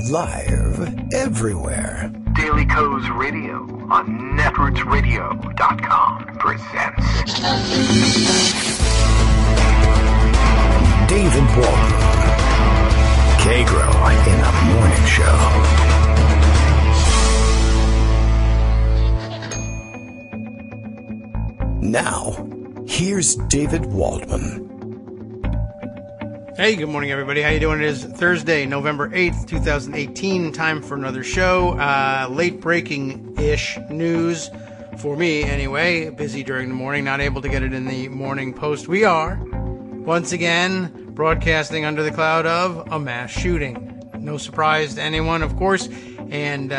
Live everywhere. Daily Co's Radio on netrootsradio.com presents David Waldman. Kagro in the Morning Show. Now, here's David Waldman. Hey, good morning, everybody. How you doing? It is Thursday, November 8th, 2018. Time for another show. Late-breaking-ish news for me, anyway. Busy during the morning, not able to get it in the Morning Post. We are, once again, broadcasting under the cloud of a mass shooting. No surprise to anyone, of course, and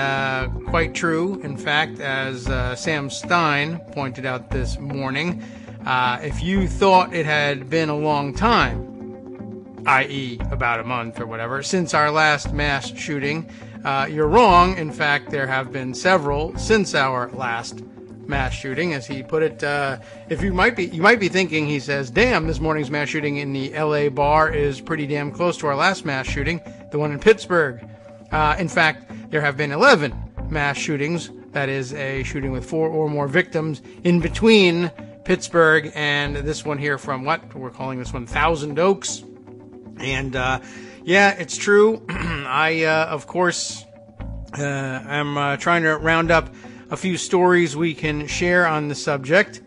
quite true. In fact, as Sam Stein pointed out this morning, if you thought it had been a long time, i.e. about a month or whatever, since our last mass shooting, you're wrong. In fact, there have been several since our last mass shooting, as he put it. If you might be thinking, he says, damn, this morning's mass shooting in the LA bar is pretty damn close to our last mass shooting, the one in Pittsburgh. In fact, there have been 11 mass shootings, that is a shooting with 4 or more victims, in between Pittsburgh and this one here from what we're calling this one Thousand Oaks. And, yeah, it's true. I, of course, am trying to round up a few stories we can share on the subject.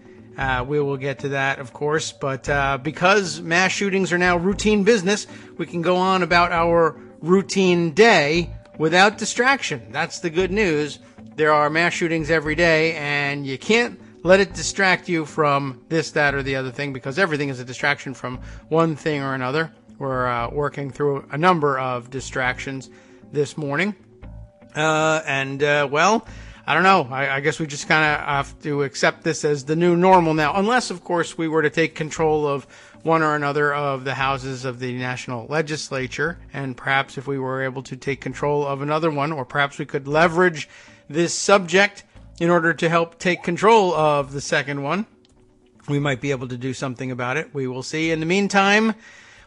We will get to that, of course. But because mass shootings are now routine business, we can go on about our routine day without distraction. That's the good news. There are mass shootings every day, and you can't let it distract you from this, that, or the other thing, because everything is a distraction from one thing or another. We're working through a number of distractions this morning. Well, I don't know. I guess we just kind of have to accept this as the new normal now, unless, of course, we were to take control of one or another of the houses of the national legislature, and perhaps if we were able to take control of another one, or perhaps we could leverage this subject in order to help take control of the second one, we might be able to do something about it. We will see. In the meantime,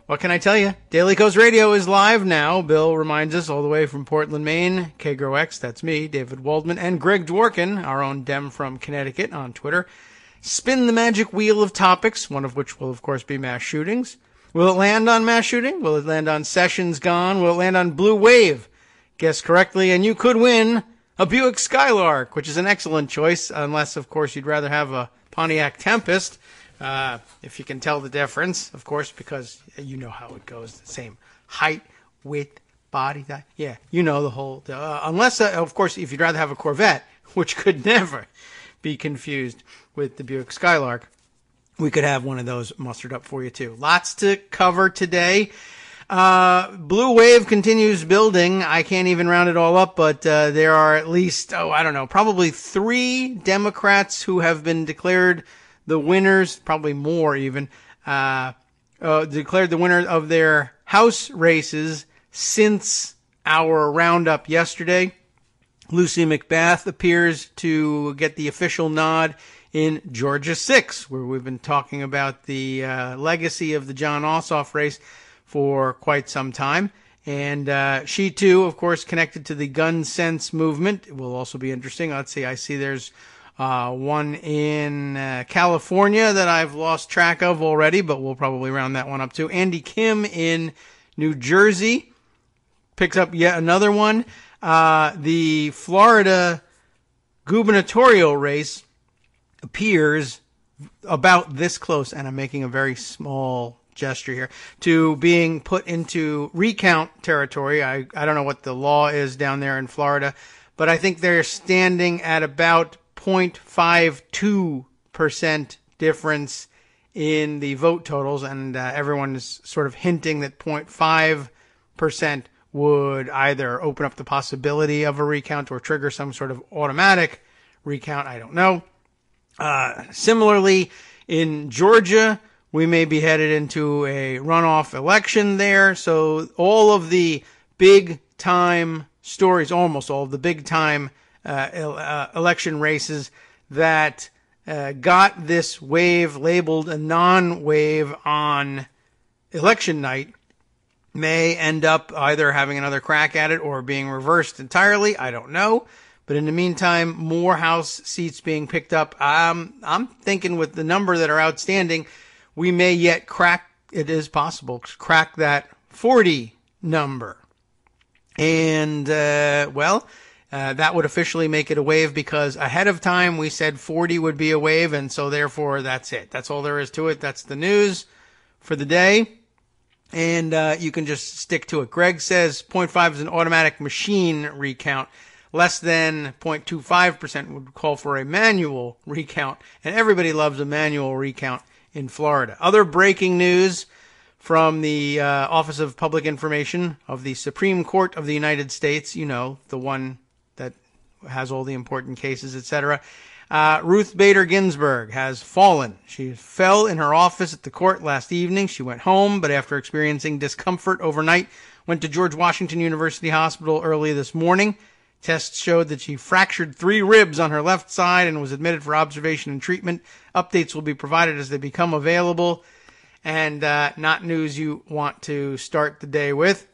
what can I tell you? Daily Coast Radio is live now. Bill reminds us all the way from Portland, Maine. Kagro X, that's me, David Waldman, and Greg Dworkin, our own Dem from Connecticut, on Twitter. Spin the magic wheel of topics, one of which will, of course, be mass shootings. Will it land on mass shooting? Will it land on Sessions Gone? Will it land on Blue Wave? Guess correctly, and you could win a Buick Skylark, which is an excellent choice, unless, of course, you'd rather have a Pontiac Tempest. If you can tell the difference, of course, because you know how it goes. The same height, width, body. Yeah, you know the whole... unless, of course, if you'd rather have a Corvette, which could never be confused with the Buick Skylark, we could have one of those mustered up for you, too. Lots to cover today. Blue Wave continues building. I can't even round it all up, but there are at least, probably 3 Democrats who have been declared the winners, probably more even, declared the winner of their House races since our roundup yesterday. Lucy McBath appears to get the official nod in Georgia 6, where we've been talking about the legacy of the John Ossoff race for quite some time. And she, too, of course, connected to the gun sense movement. It will also be interesting. Let's see, I see there's one in California that I've lost track of already, but we'll probably round that one up too. Andy Kim in New Jersey picks up yet another one. The Florida gubernatorial race appears about this close, and I'm making a very small gesture here, to being put into recount territory. I don't know what the law is down there in Florida, but I think they're standing at about 0.52% difference in the vote totals, and everyone is sort of hinting that 0.5% would either open up the possibility of a recount or trigger some sort of automatic recount. I don't know. Similarly, in Georgia, we may be headed into a runoff election there, so all of the big-time stories, almost all of the big-time election races that got this wave labeled a non-wave on election night may end up either having another crack at it or being reversed entirely. I don't know. But in the meantime, more House seats being picked up. I'm thinking with the number that are outstanding, we may yet crack, it is possible, crack that 40 number. And, that would officially make it a wave because ahead of time we said 40 would be a wave, and so therefore that's it. That's all there is to it. That's the news for the day. And you can just stick to it. Greg says 0.5 is an automatic machine recount. Less than 0.25% would call for a manual recount. And everybody loves a manual recount in Florida. Other breaking news from the Office of Public Information of the Supreme Court of the United States, you know, the one that has all the important cases, etc. Ruth Bader Ginsburg has fallen. She fell in her office at the court last evening. She went home, but after experiencing discomfort overnight, went to George Washington University Hospital early this morning. Tests showed that she fractured 3 ribs on her left side and was admitted for observation and treatment. Updates will be provided as they become available. And not news you want to start the day with.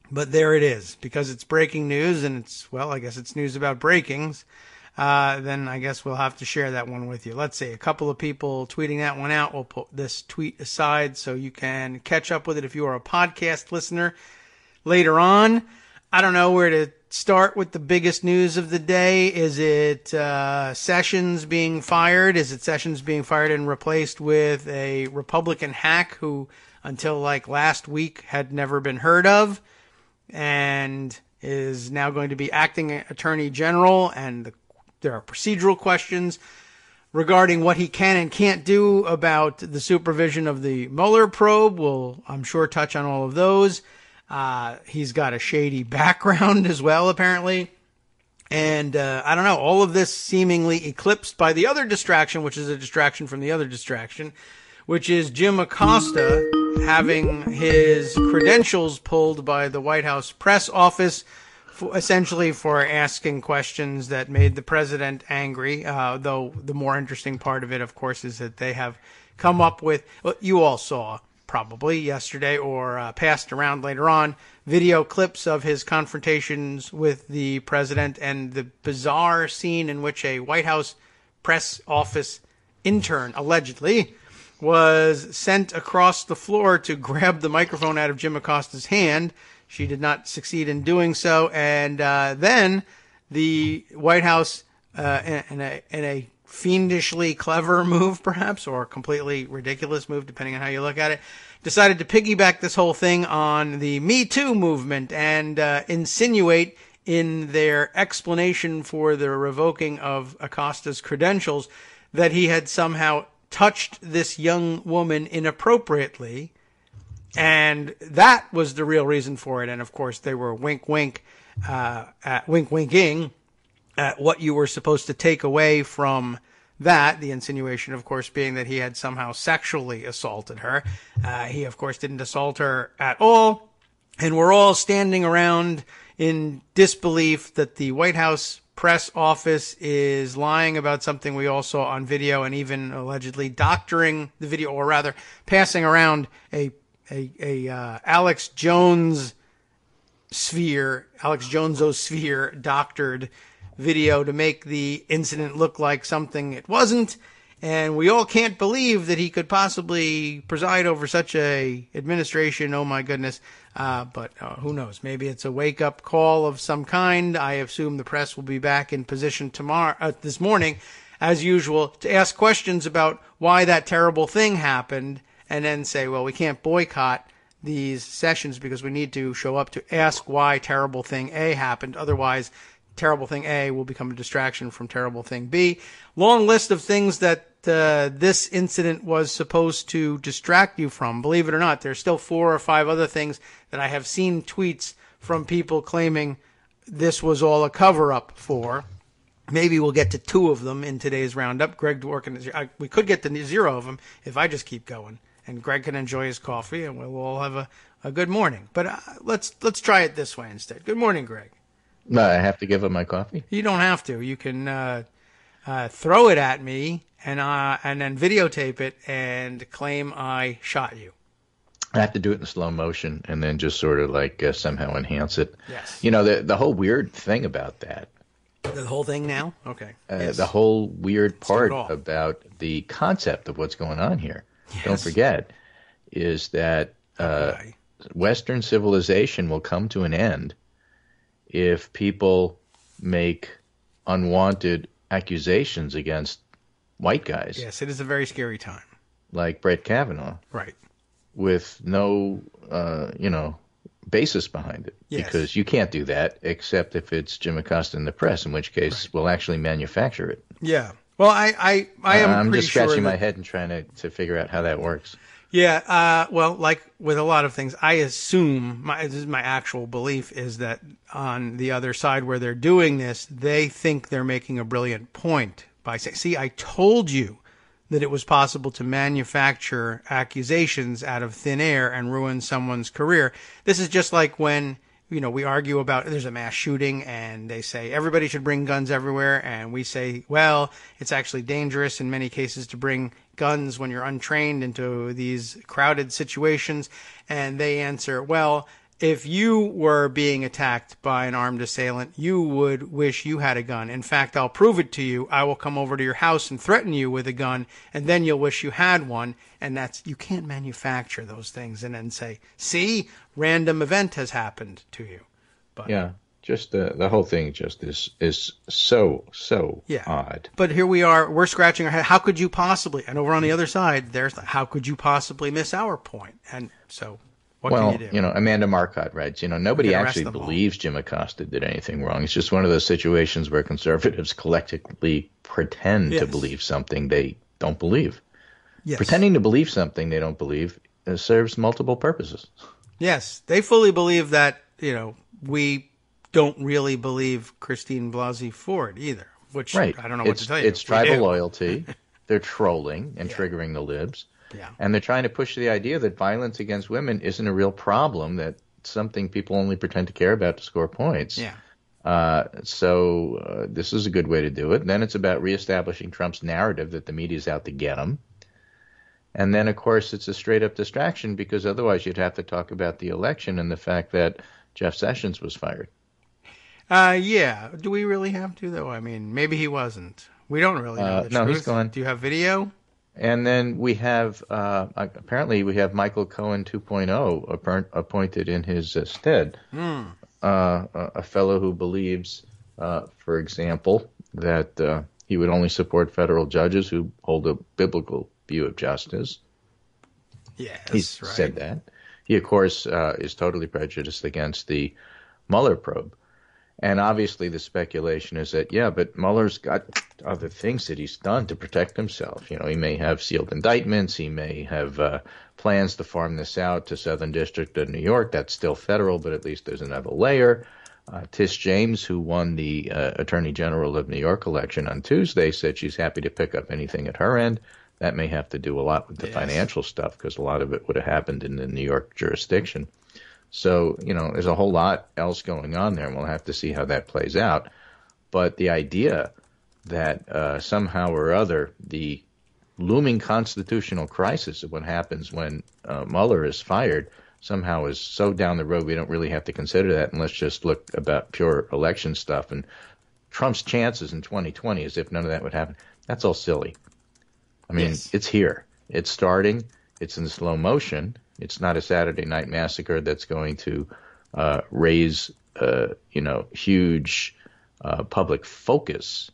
But there it is. Because it's breaking news, and it's, well, I guess it's news about breakings. Then I guess we'll have to share that one with you. Let's see, a couple of people tweeting that one out. We'll put this tweet aside so you can catch up with it if you are a podcast listener later on. I don't know where to start with the biggest news of the day. Is it Sessions being fired? Is it Sessions being fired and replaced with a Republican hack who, until like last week, had never been heard of and is now going to be acting attorney general? And there are procedural questions regarding what he can and can't do about the supervision of the Mueller probe. We'll, I'm sure, touch on all of those. He's got a shady background as well, apparently. And I don't know, all of this seemingly eclipsed by the other distraction, which is a distraction from the other distraction, which is Jim Acosta having his credentials pulled by the White House press office, essentially for asking questions that made the president angry, though the more interesting part of it, of course, is that they have come up with, well, you all saw probably yesterday or passed around later on, video clips of his confrontations with the president and the bizarre scene in which a White House press office intern, allegedly, was sent across the floor to grab the microphone out of Jim Acosta's hand. She did not succeed in doing so. And then the White House, in a fiendishly clever move, perhaps, or a completely ridiculous move, depending on how you look at it, decided to piggyback this whole thing on the Me Too movement and insinuate in their explanation for the revoking of Acosta's credentials that he had somehow touched this young woman inappropriately. And that was the real reason for it. And of course, they were winking at what you were supposed to take away from that. The insinuation, of course, being that he had somehow sexually assaulted her. He, of course, didn't assault her at all. And we're all standing around in disbelief that the White House press office is lying about something we all saw on video and even allegedly doctoring the video, or rather passing around a Alex Jonesosphere doctored video to make the incident look like something it wasn't. And we all can't believe that he could possibly preside over such a administration. Oh my goodness. But who knows? Maybe it's a wake-up call of some kind. I assume the press will be back in position this morning, as usual, to ask questions about why that terrible thing happened, and then say, well, we can't boycott these sessions because we need to show up to ask why terrible thing A happened. Otherwise, terrible thing A will become a distraction from terrible thing B. Long list of things that this incident was supposed to distract you from. Believe it or not, there's still 4 or 5 other things that I have seen tweets from people claiming this was all a cover-up for. Maybe we'll get to 2 of them in today's roundup. Greg Dworkin, we could get to 0 of them if I just keep going. And Greg can enjoy his coffee, and we'll all have a good morning. But let's try it this way instead. Good morning, Greg. No, I have to give him my coffee? You don't have to. You can throw it at me and then videotape it and claim I shot you. I have to do it in slow motion and then just sort of like somehow enhance it. Yes. You know, the whole weird thing about that. The whole thing now? Okay. Yes. The whole weird Let's do it part all. about the concept of what's going on here, Yes. don't forget, is that Okay. Western civilization will come to an end if people make unwanted accusations against white guys Yes, it is a very scary time. like Brett Kavanaugh Right. with no, basis behind it. Yes. Because you can't do that except if it's Jim Acosta in the press, in which case we'll actually manufacture it. Yeah. Well, I am I'm pretty just scratching sure my that, head and trying to figure out how that works. Yeah, well, like with a lot of things, I assume, this is my actual belief, is that on the other side where they're doing this, they think they're making a brilliant point by saying, see, I told you that it was possible to manufacture accusations out of thin air and ruin someone's career. This is just like when, we argue about there's a mass shooting and they say everybody should bring guns everywhere. And we say, well, it's actually dangerous in many cases to bring guns when you're untrained into these crowded situations. And they answer, well, if you were being attacked by an armed assailant, you would wish you had a gun. In fact, I'll prove it to you. I will come over to your house and threaten you with a gun, and then you'll wish you had one. And you can't manufacture those things and then say, see, random event has happened to you. But, Yeah, just the whole thing just is so odd. But here we are, we're scratching our head. How could you possibly? And over on the other side, how could you possibly miss our point? And so, what can you do? Amanda Marcotte writes, nobody We can arrest actually them all. believes Jim Acosta did anything wrong. It's just one of those situations where conservatives collectively pretend to Yes. believe something they don't believe. Yes. Pretending to believe something they don't believe serves multiple purposes. Yes, they fully believe that, we don't really believe Christine Blasey Ford either, which Right. I don't know what to tell you. It's We tribal do. loyalty. They're trolling and triggering the libs. Yeah. And they're trying to push the idea that violence against women isn't a real problem, that something people only pretend to care about to score points. Yeah. So this is a good way to do it. And then it's about reestablishing Trump's narrative that the media's out to get him. And then, of course, it's a straight-up distraction because otherwise you'd have to talk about the election and the fact that Jeff Sessions was fired. Yeah. Do we really have to, though? I mean, maybe he wasn't. We don't really know the no, truth. he's gone. Do you have video? And then we have, apparently we have Michael Cohen 2.0 appointed in his stead. A fellow who believes, for example, that he would only support federal judges who hold a biblical view of justice. Yes, He's right. said that. He, of course, is totally prejudiced against the Mueller probe. And obviously the speculation is that, but Mueller's got other things that he's done to protect himself. He may have sealed indictments. He may have plans to farm this out to Southern District of New York. That's still federal, but at least there's another layer. Tish James, who won the Attorney General of New York election on Tuesday, said she's happy to pick up anything at her end. That may have to do a lot with the financial stuff because a lot of it would have happened in the New York jurisdiction. So, there's a whole lot else going on there, and we'll have to see how that plays out. But the idea that somehow or other the looming constitutional crisis of what happens when Mueller is fired somehow is so down the road we don't really have to consider that, and let's just look about pure election stuff and Trump's chances in 2020 as if none of that would happen. That's all silly. I mean, It's here. It's starting. It's in slow motion. It's not a Saturday night massacre that's going to raise, huge public focus,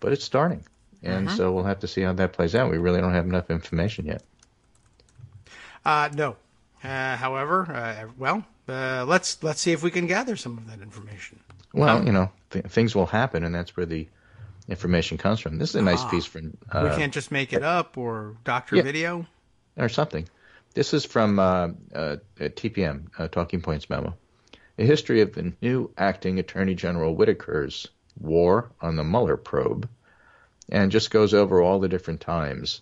but it's starting. And so we'll have to see how that plays out. We really don't have enough information yet. No. However, let's see if we can gather some of that information. Well, things will happen, and that's where the information comes from. This is a nice piece from... we can't just make it up or doctor video? Or something. This is from TPM, Talking Points Memo. A history of the new acting Attorney General Whitaker's war on the Mueller probe, and just goes over all the different times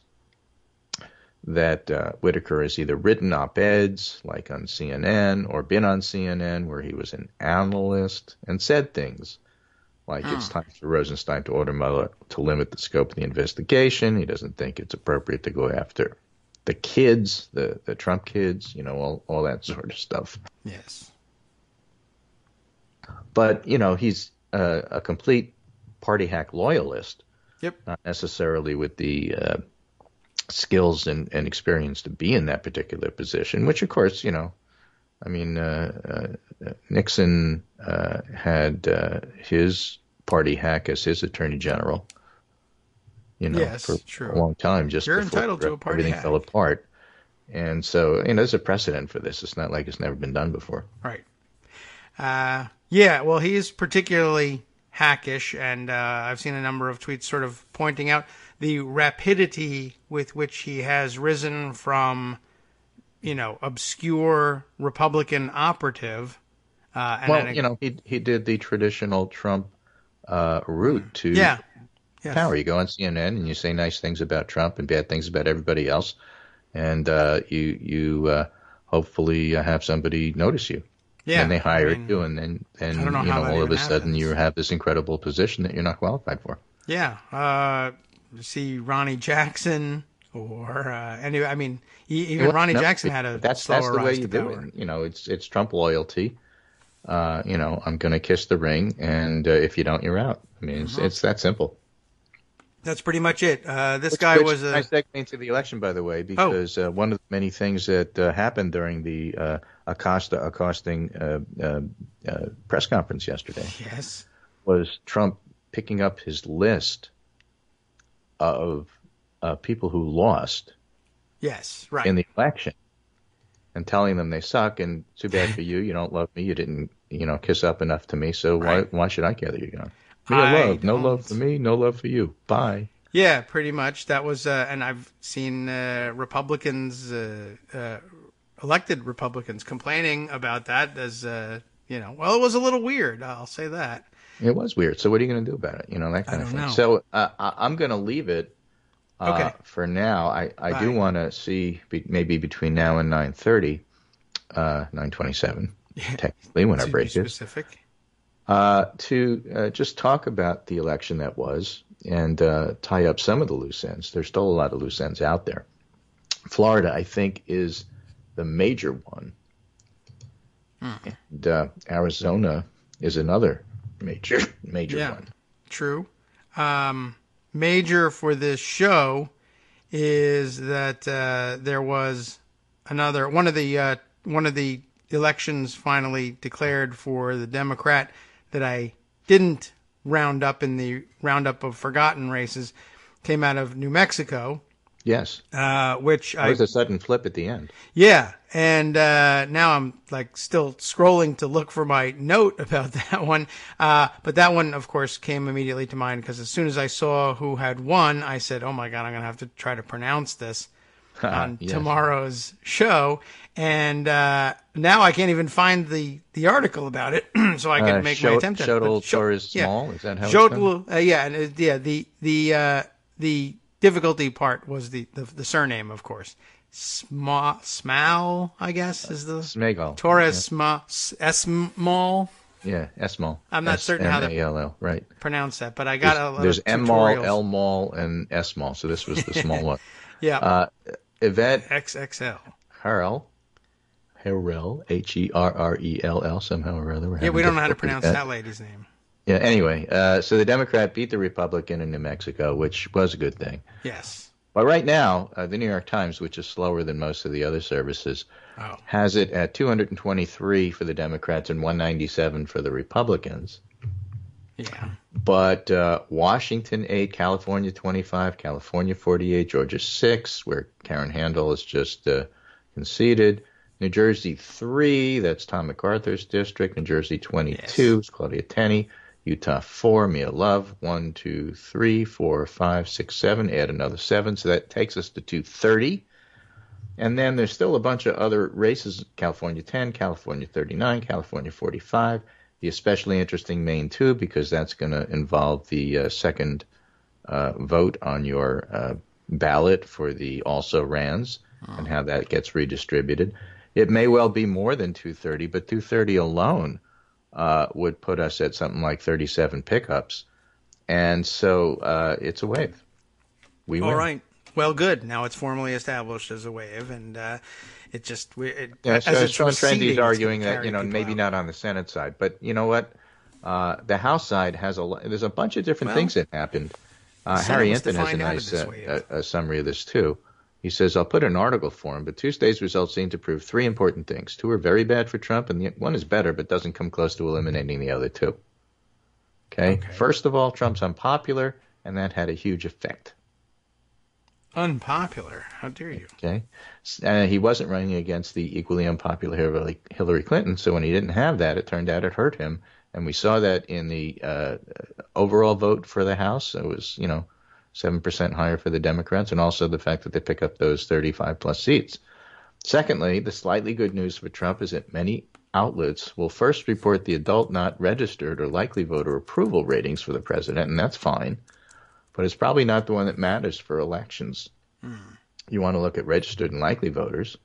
that Whitaker has either written op-eds, like on CNN, or been on CNN, where he was an analyst, and said things like it's time for Rosenstein to order Mueller to limit the scope of the investigation. He doesn't think it's appropriate to go after the kids, the Trump kids, all that sort of stuff. Yes. But, he's a complete party hack loyalist. Yep. Not necessarily with the skills and experience to be in that particular position, which, of course, Nixon had his party hack as his attorney general, yes, for true. a long time, just You're before entitled to a party everything hack. fell apart. And so, there's a precedent for this. It's not like it's never been done before. Right. Yeah, well, he is particularly hackish, and I've seen a number of tweets sort of pointing out the rapidity with which he has risen from, obscure Republican operative. He did the traditional Trump route to Yes. power. You go on CNN and you say nice things about Trump and bad things about everybody else, and you hopefully have somebody notice you. Yeah, and they hire you, and then I don't know how that all of even a sudden happens. you have this incredible position that you're not qualified for. Yeah. See Ronnie Jackson or anyway. I mean, even Ronnie Jackson had a that's slower the way rise you to do power. it. It's Trump loyalty. I'm going to kiss the ring, and if you don't, you're out. I mean, it's that simple. That's pretty much it. This guy was a nice segue into the election, by the way, because one of the many things that happened during the accosting press conference yesterday yes. was Trump picking up his list of people who lost Yes, right. in the election and telling them they suck, and too bad for you. You don't love me. You didn't, kiss up enough to me. So Right. why should I care that you're gone? I Love. No don't. love for me. No love for you. Bye. Yeah, pretty much. That was, and I've seen Republicans, elected Republicans, complaining about that as, well, it was a little weird. I'll say that. It was weird. So what are you going to do about it? That kind of thing. know. So I'm going to leave it Okay. for now. I do Bye. want to see maybe between now and 9:30, 9:27, technically when our To be break is, specific. to just talk about the election that was and tie up some of the loose ends. There's still a lot of loose ends out there. Florida, I think, is the major one. And Arizona is another major one. True. Major for this show is that there was one of the elections finally declared for the Democrat that I didn't round up in the roundup of forgotten races came out of New Mexico. Yes. Which It was a sudden flip at the end. Yeah, and now I'm still scrolling to look for my note about that one. But that one, of course, came immediately to mind because as soon as I saw who had won, I said, "Oh my God, I'm going to have to try to pronounce this on Yes. tomorrow's show." And now I can't even find the article about it, so I can make my attempt at it. Shuttle But Torres Small, is that how it's Jodl, the difficulty part was the surname, of course. Smal, I guess, is the Smeagol. Torres Esmal. Yeah, Esmal. I'm not certain how to S-M-A-L-L, right. pronounce that, but I got a lot There's of M-Mall, tutorials. L-Mall, and S-Mall, so this was the small one. Yeah, Yvette XXL. Harrell, Herrell, somehow or other. Yeah, we don't know how to pronounce that lady's name. Yeah, anyway, so the Democrat beat the Republican in New Mexico, which was a good thing. Yes. But right now, the New York Times, which is slower than most of the other services, has it at 223 for the Democrats and 197 for the Republicans. Yeah. But Washington 8, California 25, California 48, Georgia 6, where Karen Handel has just conceded. New Jersey 3, that's Tom MacArthur's district. New Jersey 22 is Claudia Tenney. Utah 4, Mia Love. 1, 2, 3, 4, 5, 6, 7. Add another 7, so that takes us to 230. And then there's still a bunch of other races. California 10, California 39, California 45. The especially interesting Maine 2, because that's going to involve the second vote on your ballot for the also-rans and how that gets redistributed. It may well be more than 230, but 230 alone would put us at something like 37 pickups. And so it's a wave. We win. All right. Well, good. Now it's formally established as a wave, and it just Yeah, as so it's Sean receding, Trendy's it's arguing gonna that, carry people maybe out. not on the Senate side, but you know what? The House side has there's a bunch of different Well, things that happened. The Senate Harry must have Enton has a fined out of nice this wave. summary of this too. He says, I'll put an article for him, but Tuesday's results seem to prove three important things. Two are very bad for Trump, and one is better, but doesn't come close to eliminating the other two. Okay? First of all, Trump's unpopular, and that had a huge effect. Unpopular? How dare you? Okay? He wasn't running against the equally unpopular Hillary Clinton, so when he didn't have that, it turned out it hurt him. And we saw that in the overall vote for the House. It was, 7% higher for the Democrats, and also the fact that they pick up those 35-plus seats. Secondly, the slightly good news for Trump is that many outlets will first report the adult not registered or likely voter approval ratings for the president, and that's fine. But it's probably not the one that matters for elections. You want to look at registered and likely voters.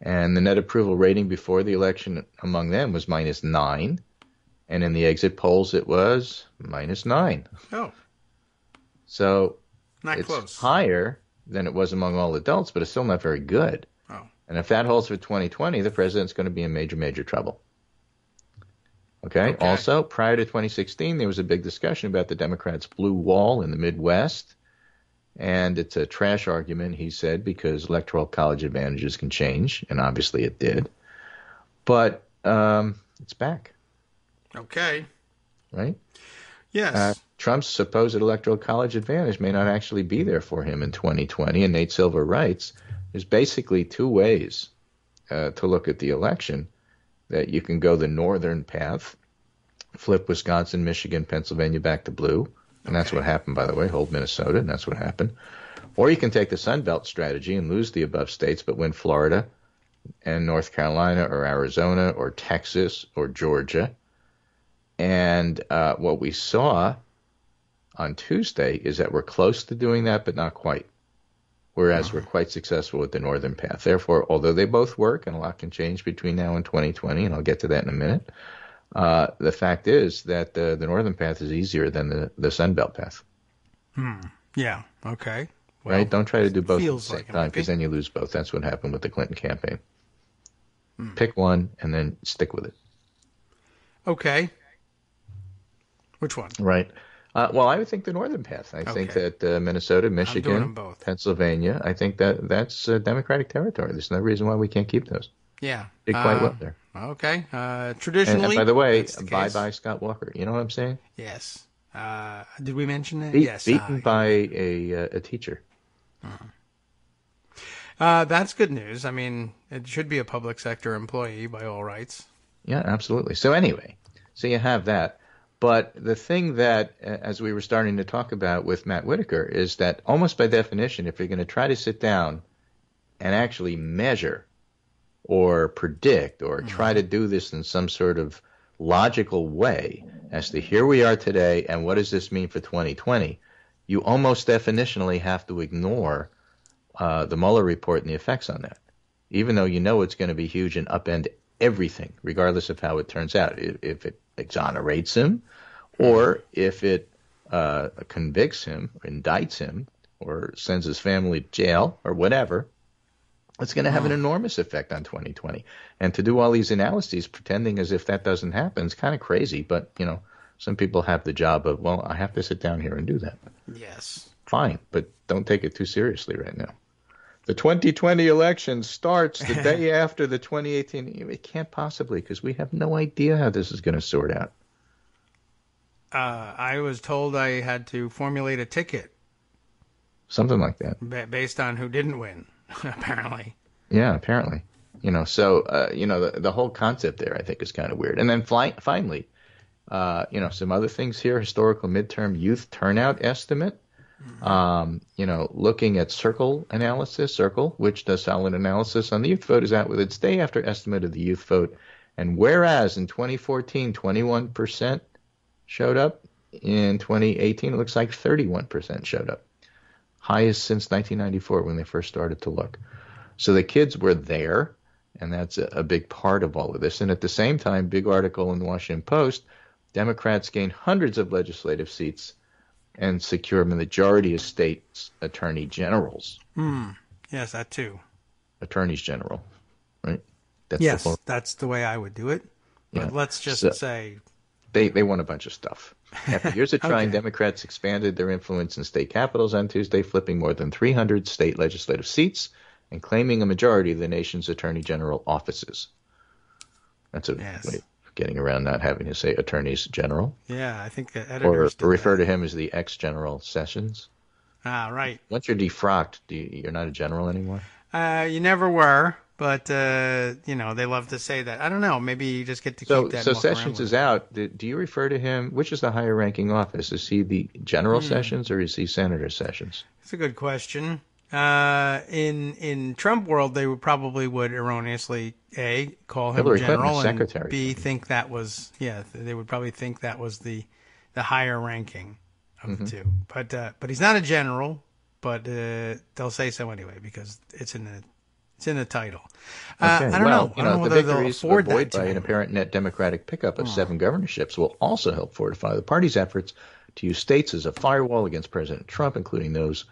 And the net approval rating before the election among them was -9. And in the exit polls, it was -9. Oh. So not it's close. higher than it was among all adults, but it's still not very good. Oh. And if that holds for 2020, the president's going to be in major, major trouble. Okay? Also, prior to 2016, there was a big discussion about the Democrats' blue wall in the Midwest. And it's a trash argument, he said, because electoral college advantages can change. And obviously it did. But it's back. Okay. Right? Yes. Trump's supposed electoral college advantage may not actually be there for him in 2020. And Nate Silver writes, there's basically two ways to look at the election. That you can go the northern path, flip Wisconsin, Michigan, Pennsylvania back to blue. And that's what happened, by the way, hold Minnesota, and that's what happened. Or you can take the Sun Belt strategy and lose the above states, but win Florida and North Carolina or Arizona or Texas or Georgia. And what we saw on Tuesday is that we're close to doing that, but not quite. Whereas we're quite successful with the northern path. Therefore, although they both work and a lot can change between now and 2020, and I'll get to that in a minute, the fact is that the northern path is easier than the Sun Belt path. Yeah. Okay. Well, right? Don't try to do both at the same like time, because then you lose both. That's what happened with the Clinton campaign. Pick one and then stick with it. Okay. Which one? Right. Well, I would think the northern path. I think that Minnesota, Michigan, Pennsylvania, I think that's Democratic territory. There's no reason why we can't keep those. Yeah. Did quite well there. Okay. Traditionally. And by the way, bye-bye Scott Walker. You know what I'm saying? Yes. Did we mention that? Yes. Beaten by a teacher. That's good news. I mean, it should be a public sector employee by all rights. Yeah, absolutely. So anyway, so you have that. But the thing that, as we were starting to talk about with Matt Whitaker, is that almost by definition, if you're going to try to sit down and actually measure or predict or try to do this in some sort of logical way as to here we are today and what does this mean for 2020, you almost definitionally have to ignore the Mueller report and the effects on that, even though you know it's going to be huge and upend everything, regardless of how it turns out. If it exonerates him, or if it convicts him, or indicts him, or sends his family to jail, or whatever, it's going to have an enormous effect on 2020. And to do all these analyses pretending as if that doesn't happen is kind of crazy. But, some people have the job of, well, I have to sit down here and do that. Yes. Fine, but don't take it too seriously right now. The 2020 election starts the day after the 2018. It can't possibly, because we have no idea how this is going to sort out. I was told I had to formulate a ticket. Something like that. Based on who didn't win, apparently. Yeah, apparently. The whole concept there, I think, is kind of weird. And then finally, some other things here, historical midterm youth turnout estimate. Looking at Circle, which does solid analysis on the youth vote, is out with its day after estimate of the youth vote. And whereas in 2014, 21% showed up, in 2018, it looks like 31% showed up. Highest since 1994 when they first started to look. So the kids were there, and that's a big part of all of this. And at the same time, big article in the Washington Post, Democrats gained hundreds of legislative seats and secure a majority of states' attorney generals. Yes, that too. Attorneys general, right? That's the way I would do it. But Yeah. let's just say... They want a bunch of stuff. After years of trying, Okay. Democrats expanded their influence in state capitals on Tuesday, flipping more than 300 state legislative seats and claiming a majority of the nation's attorney general offices. That's a way of getting around not having to say attorneys general. Yeah, I think Or editors did refer that. to him as the ex-general Sessions. Ah, right. Once you're defrocked, you're not a general anymore? You never were, but, they love to say that. I don't know. Maybe you just get to keep that. So and walk around Sessions with is it. out. Do you refer to him? Which is the higher ranking office? Is he the General Sessions or is he Senator Sessions? It's a good question. In Trump world, they would probably erroneously A, call him Hillary general, Clinton's and secretary. B, think that was, they would probably think that was the higher ranking of the two. But he's not a general, but they'll say so anyway because it's in the title. I don't know. I don't know the whether they'll victories afford that avoided to by an him. apparent net Democratic pickup of 7 governorships will also help fortify the party's efforts to use states as a firewall against President Trump, including those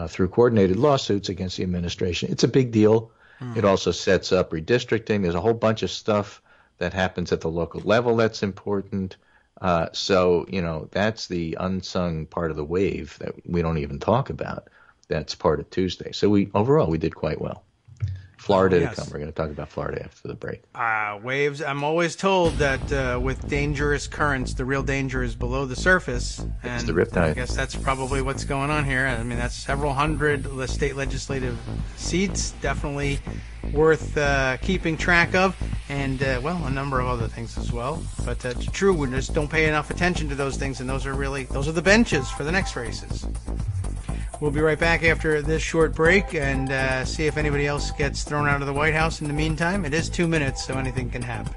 through coordinated lawsuits against the administration. It's a big deal. It also sets up redistricting. There's a whole bunch of stuff that happens at the local level that's important. So, that's the unsung part of the wave that we don't even talk about. That's part of Tuesday. So overall, we did quite well. Florida to come. We're going to talk about Florida after the break. Waves. I'm always told that with dangerous currents, the real danger is below the surface. It's And the riptide. I guess that's probably what's going on here. I mean, that's several hundred state legislative seats. Definitely worth keeping track of. And, a number of other things as well. But it's true, we just don't pay enough attention to those things. And those are the benches for the next races. We'll be right back after this short break and see if anybody else gets thrown out of the White House in the meantime. It is 2 minutes, so anything can happen.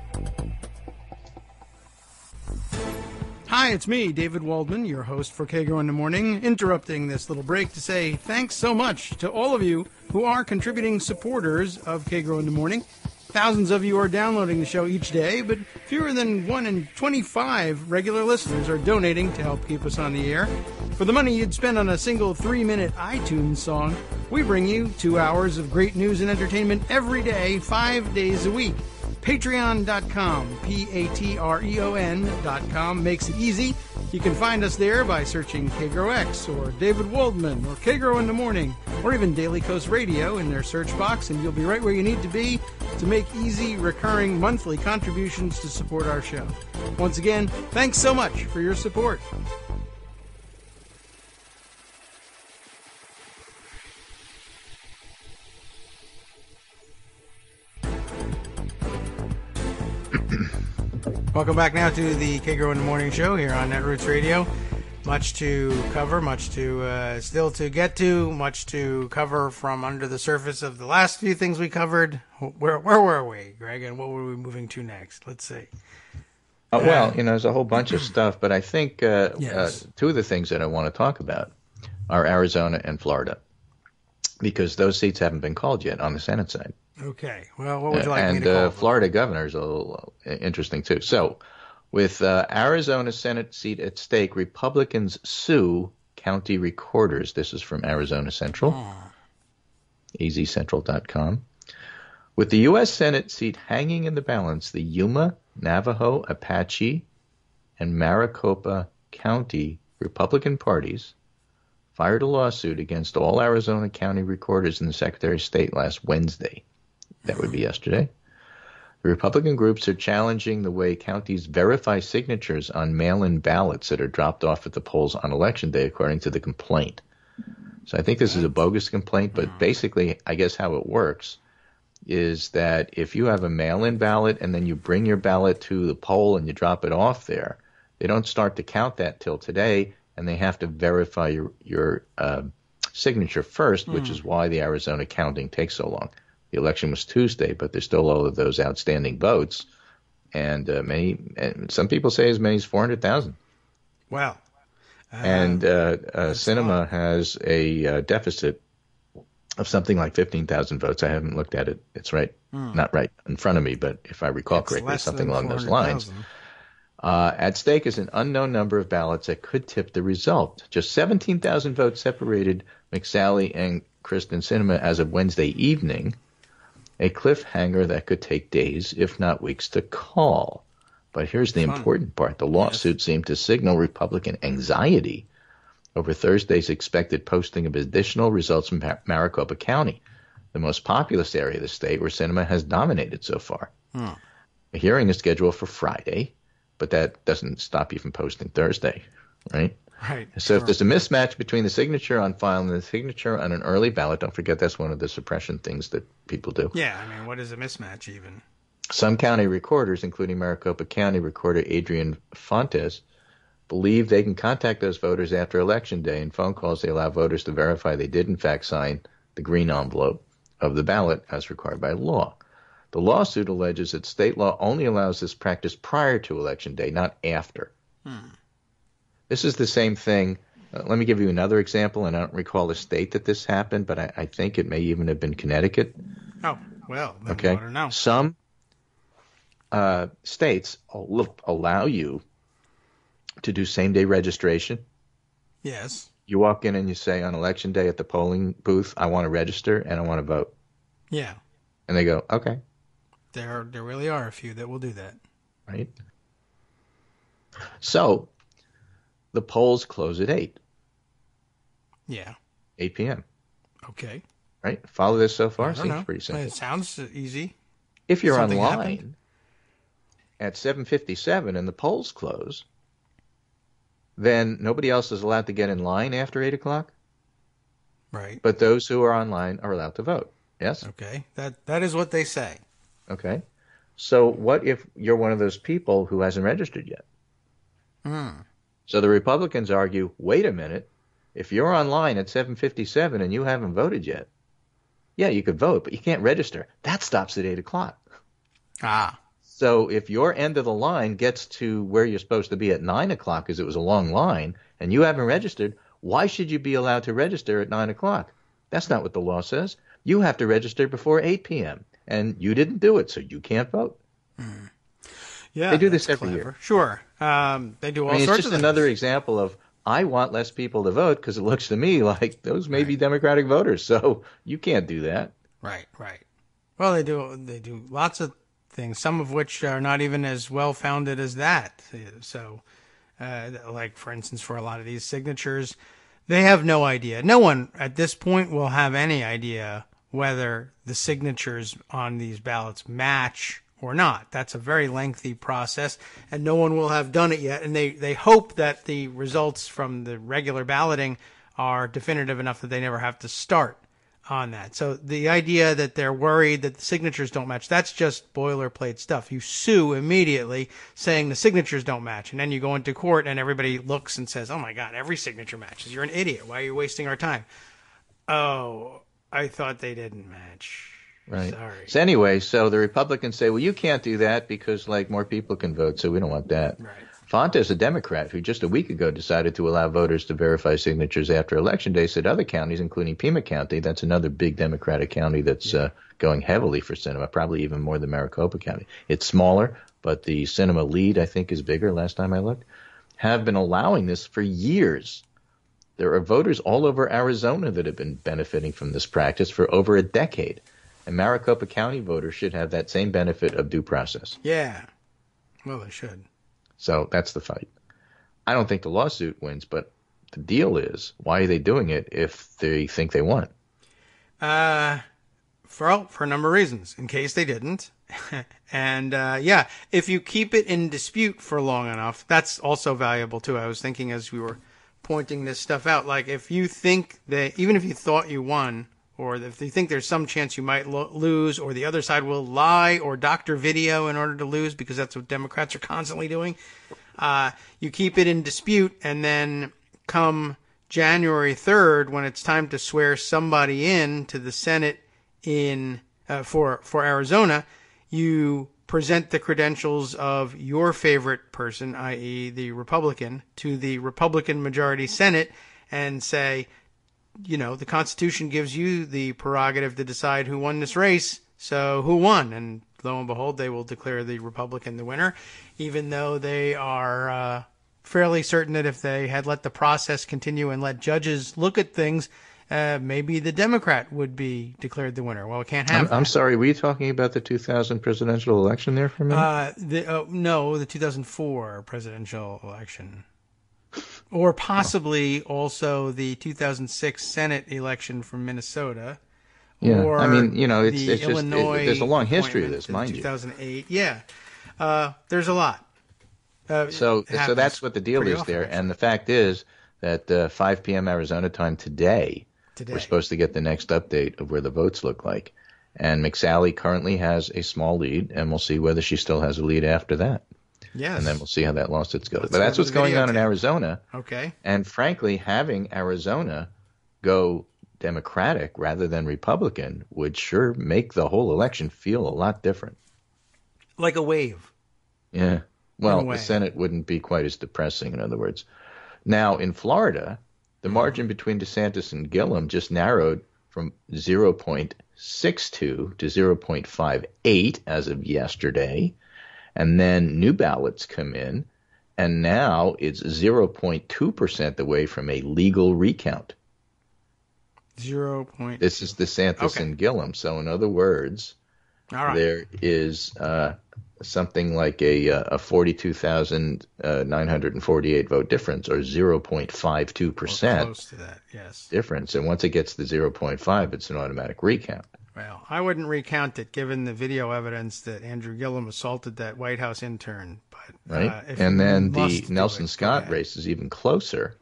Hi, it's me, David Waldman, your host for Kagro in the Morning, interrupting this little break to say thanks so much to all of you who are contributing supporters of Kagro in the Morning. Thousands of you are downloading the show each day, but fewer than 1 in 25 regular listeners are donating to help keep us on the air. For the money you'd spend on a single 3-minute iTunes song, we bring you 2 hours of great news and entertainment every day, 5 days a week. Patreon.com, Patreon.com makes it easy. You can find us there by searching KagroX or David Waldman or Kagro in the Morning or even Daily Coast Radio in their search box, and you'll be right where you need to be to make easy, recurring monthly contributions to support our show. Once again, thanks so much for your support. Welcome back now to the Kagro in the Morning Show here on Netroots Radio. Much to cover, much to still to get to, much to cover from under the surface of the last few things we covered. Where were we, Greg, and what were we moving to next? Let's see. There's a whole bunch of stuff, but I think Yes. 2 of the things that I want to talk about are Arizona and Florida, because those seats haven't been called yet on the Senate side. Okay. Well, what would you like me to call And them? Florida governor is a little interesting, too. So, with Arizona Senate seat at stake, Republicans sue county recorders. This is from Arizona Central, azcentral.com. With the U.S. Senate seat hanging in the balance, the Yuma, Navajo, Apache, and Maricopa County Republican parties filed a lawsuit against all Arizona county recorders and the Secretary of State last Wednesday. That would be yesterday. The Republican groups are challenging the way counties verify signatures on mail-in ballots that are dropped off at the polls on Election Day, according to the complaint. So I think this is a bogus complaint, but basically, I guess how it works is that if you have a mail-in ballot and then you bring your ballot to the poll and you drop it off there, they don't start to count that till today, and they have to verify your signature first, which is why the Arizona counting takes so long. The election was Tuesday, but there's still all of those outstanding votes, and some people say as many as 400,000. Wow. And Sinema has a deficit of something like 15,000 votes. I haven't looked at it. It's not right in front of me, but if I recall correctly, something along those lines. At stake is an unknown number of ballots that could tip the result. Just 17,000 votes separated McSally and Kristen Sinema as of Wednesday evening, a cliffhanger that could take days, if not weeks, to call. But here's the important part. The lawsuit seemed to signal Republican anxiety over Thursday's expected posting of additional results from Maricopa County, the most populous area of the state where Sinema has dominated so far. A hearing is scheduled for Friday, but that doesn't stop you from posting Thursday, right? Right. So if there's a mismatch between the signature on file and the signature on an early ballot, don't forget that's one of the suppression things that people do. Yeah, I mean, what is a mismatch even? Some county recorders, including Maricopa County Recorder Adrian Fontes, believe they can contact those voters after Election Day. In phone calls, they allow voters to verify they did, in fact, sign the green envelope of the ballot as required by law. The lawsuit alleges that state law only allows this practice prior to Election Day, not after. This is the same thing. Let me give you another example, and I don't recall the state that this happened, but I think it may even have been Connecticut. Oh, well, then Okay. I don't know. Some states allow you to do same-day registration. Yes. You walk in and you say on Election Day at the polling booth, I want to register and I want to vote. Yeah. And they go, okay. There really are a few that will do that. Right? So the polls close at 8 Yeah. p.m. Okay. Right? Follow this so far? I don't Seems know. pretty simple. It sounds easy. If you're Something online happened. at 7:57 and the polls close, then nobody else is allowed to get in line after 8 o'clock, Right. but those who are online are allowed to vote. Yes? Okay. That is what they say. Okay. So what if you're one of those people who hasn't registered yet? So the Republicans argue, wait a minute, if you're online at 7:57 and you haven't voted yet, yeah, you could vote, but you can't register. That stops at 8 o'clock. Ah. So if your end of the line gets to where you're supposed to be at 9 o'clock, because it was a long line, and you haven't registered, why should you be allowed to register at 9 o'clock? That's not what the law says. You have to register before 8 p.m., and you didn't do it, so you can't vote. Yeah. They do this that's every clever. year. Sure. They do all I mean, it's sorts just of things. another example of I want less people to vote because it looks to me like those may be Democratic voters, so you can't do that. Right. Well, they do lots of things, some of which are not even as well founded as that. So, like for instance, for a lot of these signatures, they have no idea. No one at this point will have any idea whether the signatures on these ballots match or not. That's a very lengthy process, and no one will have done it yet. And they hope that the results from the regular balloting are definitive enough that they never have to start on that. So the idea that they're worried that the signatures don't match, that's just boilerplate stuff. You sue immediately saying the signatures don't match, and then you go into court and everybody looks and says, oh my God, every signature matches. You're an idiot. Why are you wasting our time? Oh, I thought they didn't match. Right. Sorry. So anyway, so the Republicans say, well, you can't do that because like more people can vote, so we don't want that. Right. Fontes, a Democrat who just a week ago decided to allow voters to verify signatures after Election Day, said other counties, including Pima County, that's another big Democratic county that's going heavily for Sinema, probably even more than Maricopa County. It's smaller, but the Sinema lead, I think, is bigger last time I looked, have been allowing this for years. There are voters all over Arizona that have been benefiting from this practice for over a decade. And Maricopa County voters should have that same benefit of due process. Yeah. Well, they should. So that's the fight. I don't think the lawsuit wins, but the deal is, why are they doing it if they think they won? For a number of reasons, in case they didn't. And, if you keep it in dispute for long enough, that's also valuable too. I was thinking as we were pointing this stuff out, like if you think that, even if you thought you won, or if you think there's some chance you might lose, or the other side will lie or doctor video in order to lose, because that's what Democrats are constantly doing, you keep it in dispute, and then come January 3rd, when it's time to swear somebody in to the Senate for Arizona, you present the credentials of your favorite person, i.e. the Republican, to the Republican majority Senate and say, the Constitution gives you the prerogative to decide who won this race, so who won? And lo and behold, they will declare the Republican the winner, even though they are fairly certain that if they had let the process continue and let judges look at things, maybe the Democrat would be declared the winner. Well, it can't happen. I'm sorry, were you talking about the 2000 presidential election there for a minute? No, the 2004 presidential election. Or possibly also the 2006 Senate election from Minnesota. Yeah, or I mean, it's the just Illinois there's a long history of this, mind you. 2008, yeah. There's a lot. So that's what the deal is there. And the fact is that 5 p.m. Arizona time today, we're supposed to get the next update of where the votes look like. And McSally currently has a small lead, and we'll see whether she still has a lead after that. Yes. And then we'll see how that lawsuit goes. But that's what's going on in Arizona. Okay. And frankly, having Arizona go Democratic rather than Republican would sure make the whole election feel a lot different. Like a wave. Yeah. Well, the Senate wouldn't be quite as depressing, in other words. Now, in Florida, the margin between DeSantis and Gillum just narrowed from 0.62 to 0.58 as of yesterday. And then new ballots come in, and now it's 0.2% away from a legal recount. 0. This is DeSantis and Gillum. So in other words, there is something like a 42,948 vote difference, or 0.52%. Close to that, yes. Difference. And once it gets to 0.5, it's an automatic recount. Well, I wouldn't recount it given the video evidence that Andrew Gillum assaulted that White House intern. But right, and then the Nelson Scott race is even closer.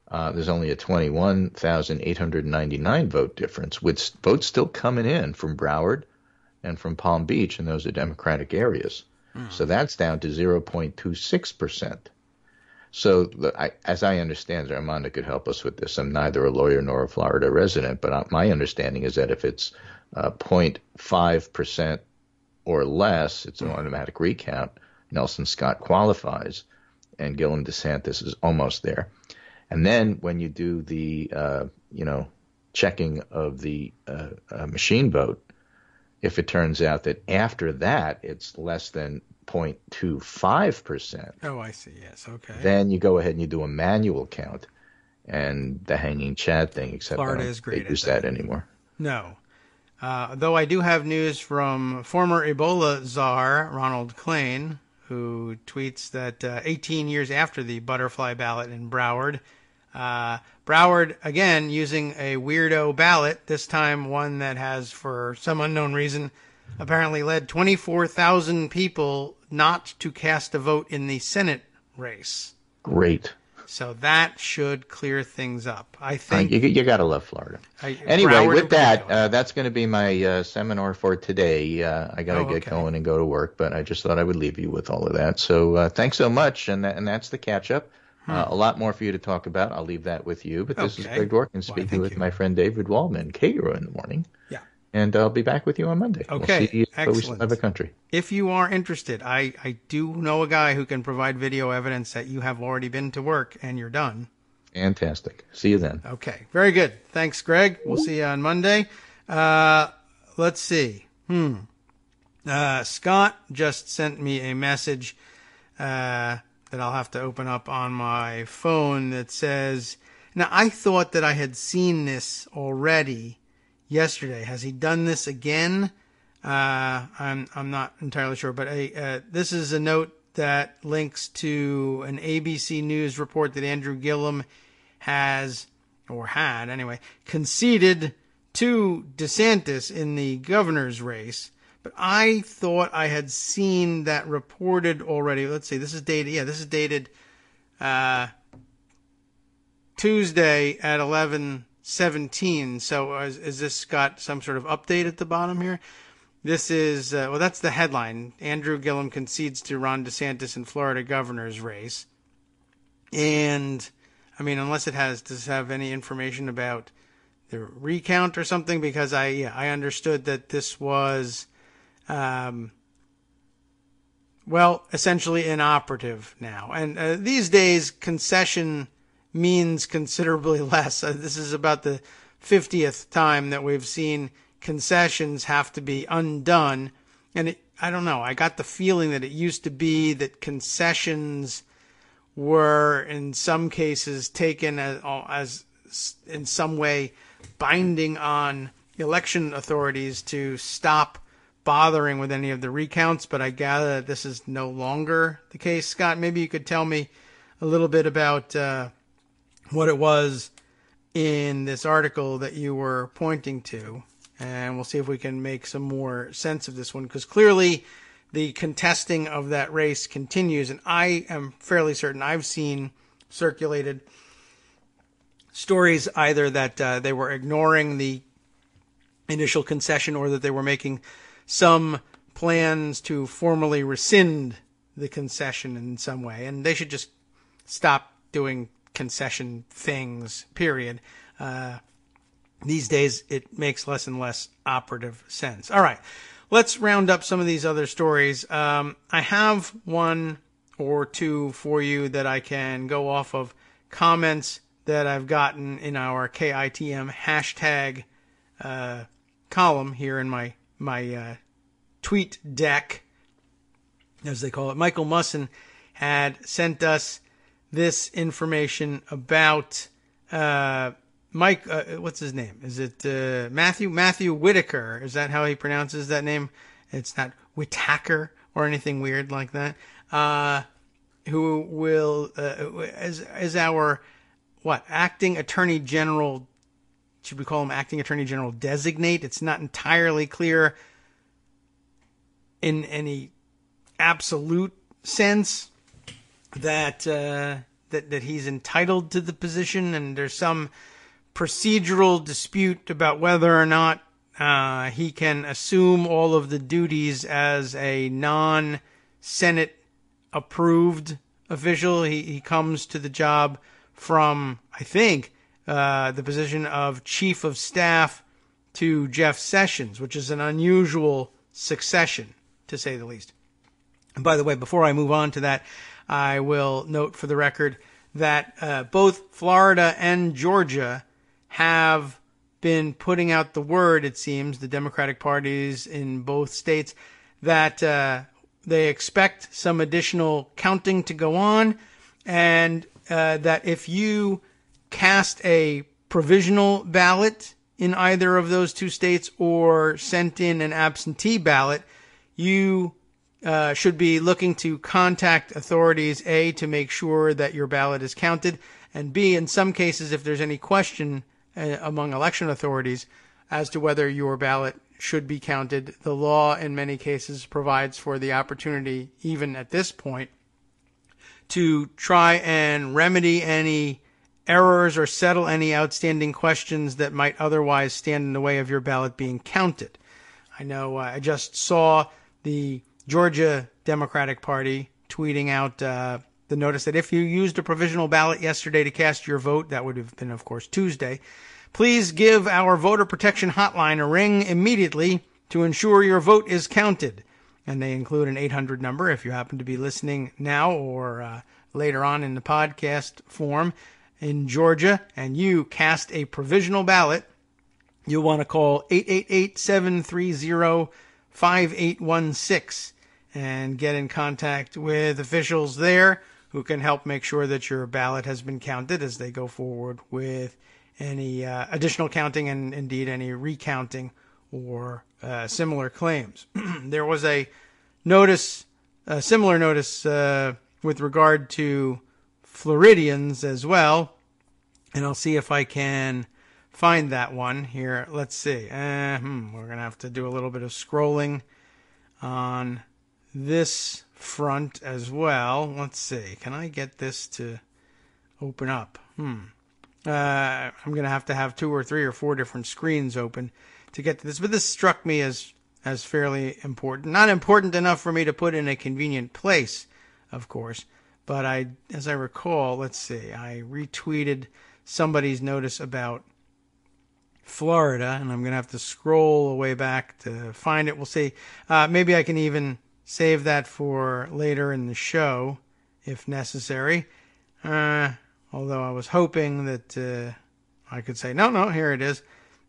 There's only a 21,899 vote difference, with votes still coming in from Broward and from Palm Beach, and those are Democratic areas. So that's down to 0.26%. So as I understand it, Armando could help us with this. I'm neither a lawyer nor a Florida resident, but my understanding is that if it's 0.5% or less, it's an automatic recount. Nelson Scott qualifies, and Gillum DeSantis is almost there. And then when you do the checking of the machine vote, if it turns out that after that it's less than 0.25%. Oh, I see. Yes. Okay. Then you go ahead and you do a manual count, and the hanging Chad thing, except Florida is great. They use that anymore. No. Though I do have news from former Ebola czar Ronald Klain, who tweets that 18 years after the butterfly ballot in Broward, Broward, again, using a weirdo ballot, this time one that has, for some unknown reason, apparently led 24,000 people not to cast a vote in the Senate race. Great. So that should clear things up. I think you got to love Florida. Anyway, Broward with that, that's going to be my seminar for today. I got to get going and go to work, but I just thought I would leave you with all of that. So thanks so much, and that's the catch-up. A lot more for you to talk about. I'll leave that with you. But this is Greg Dworkin speaking with my friend David Waldman, Kagro in the morning. Yeah. And I'll be back with you on Monday. Okay, we'll see excellent. We still have a country. If you are interested, I do know a guy who can provide video evidence that you have already been to work and you're done. Fantastic. See you then. Okay, very good. Thanks, Greg. We'll see you on Monday. Let's see. Scott just sent me a message that I'll have to open up on my phone that says, now I thought that I had seen this already yesterday. Has he done this again? I'm not entirely sure, but this is a note that links to an ABC News report that Andrew Gillum had conceded to DeSantis in the governor's race. But I thought I had seen that reported already. Let's see. This is dated. Yeah, this is dated Tuesday at 11:17. So is this got some sort of update at the bottom here? This is that's the headline. Andrew Gillum concedes to Ron DeSantis in Florida governor's race. And I mean, unless does it have any information about the recount or something? Because I understood that this was. Essentially inoperative now. And these days, concession means considerably less. This is about the 50th time that we've seen concessions have to be undone and I don't know, I got the feeling that it used to be that concessions were in some cases taken as in some way binding on election authorities to stop bothering with any of the recounts, but I gather that this is no longer the case. Scott, maybe you could tell me a little bit about what it was in this article that you were pointing to, and we'll see if we can make some more sense of this one, because clearly the contesting of that race continues, and I am fairly certain I've seen circulated stories either that they were ignoring the initial concession or that they were making some plans to formally rescind the concession in some way, and they should just stop doing concession things, period. These days, it makes less and less operative sense. All right, let's round up some of these other stories. I have one or two for you that I can go off of comments that I've gotten in our KITM hashtag column here in my tweet deck, as they call it. Michael Musson had sent us this information about Mike. What's his name? Is it Matthew Whitaker? Is that how he pronounces that name? It's not Whitaker or anything weird like that. Who will as our acting attorney general? Should we call him acting attorney general designate? It's not entirely clear in any absolute sense that he's entitled to the position, and there's some procedural dispute about whether or not he can assume all of the duties as a non-Senate approved official. He comes to the job from, I think, the position of chief of staff to Jeff Sessions, which is an unusual succession, to say the least. And by the way, before I move on to that, I will note for the record that both Florida and Georgia have been putting out the word, it seems, the Democratic parties in both states, that they expect some additional counting to go on, and that if you cast a provisional ballot in either of those two states or sent in an absentee ballot, you should be looking to contact authorities, A, to make sure that your ballot is counted, and B, in some cases, if there's any question among election authorities as to whether your ballot should be counted, the law in many cases provides for the opportunity, even at this point, to try and remedy any errors or settle any outstanding questions that might otherwise stand in the way of your ballot being counted. I know I just saw the Georgia Democratic Party tweeting out the notice that if you used a provisional ballot yesterday to cast your vote, that would have been, of course, Tuesday, please give our voter protection hotline a ring immediately to ensure your vote is counted. And they include an 800 number if you happen to be listening now or later on in the podcast form in Georgia and you cast a provisional ballot. You'll want to call 888-730-5816 and get in contact with officials there who can help make sure that your ballot has been counted as they go forward with any additional counting and indeed any recounting or similar claims. There was a similar notice with regard to Floridians as well, and I'll see if I can find that one here. Let's see. We're going to have to do a little bit of scrolling on this front as well. Let's see. Can I get this to open up? I'm going to have 2 or 3 or 4 different screens open to get to this, but this struck me as fairly important. Not important enough for me to put in a convenient place, of course, but as I recall, let's see, I retweeted somebody's notice about Florida, and I'm going to have to scroll way back to find it. We'll see. Maybe I can even save that for later in the show, if necessary. Although I was hoping that I could say, no, here it is,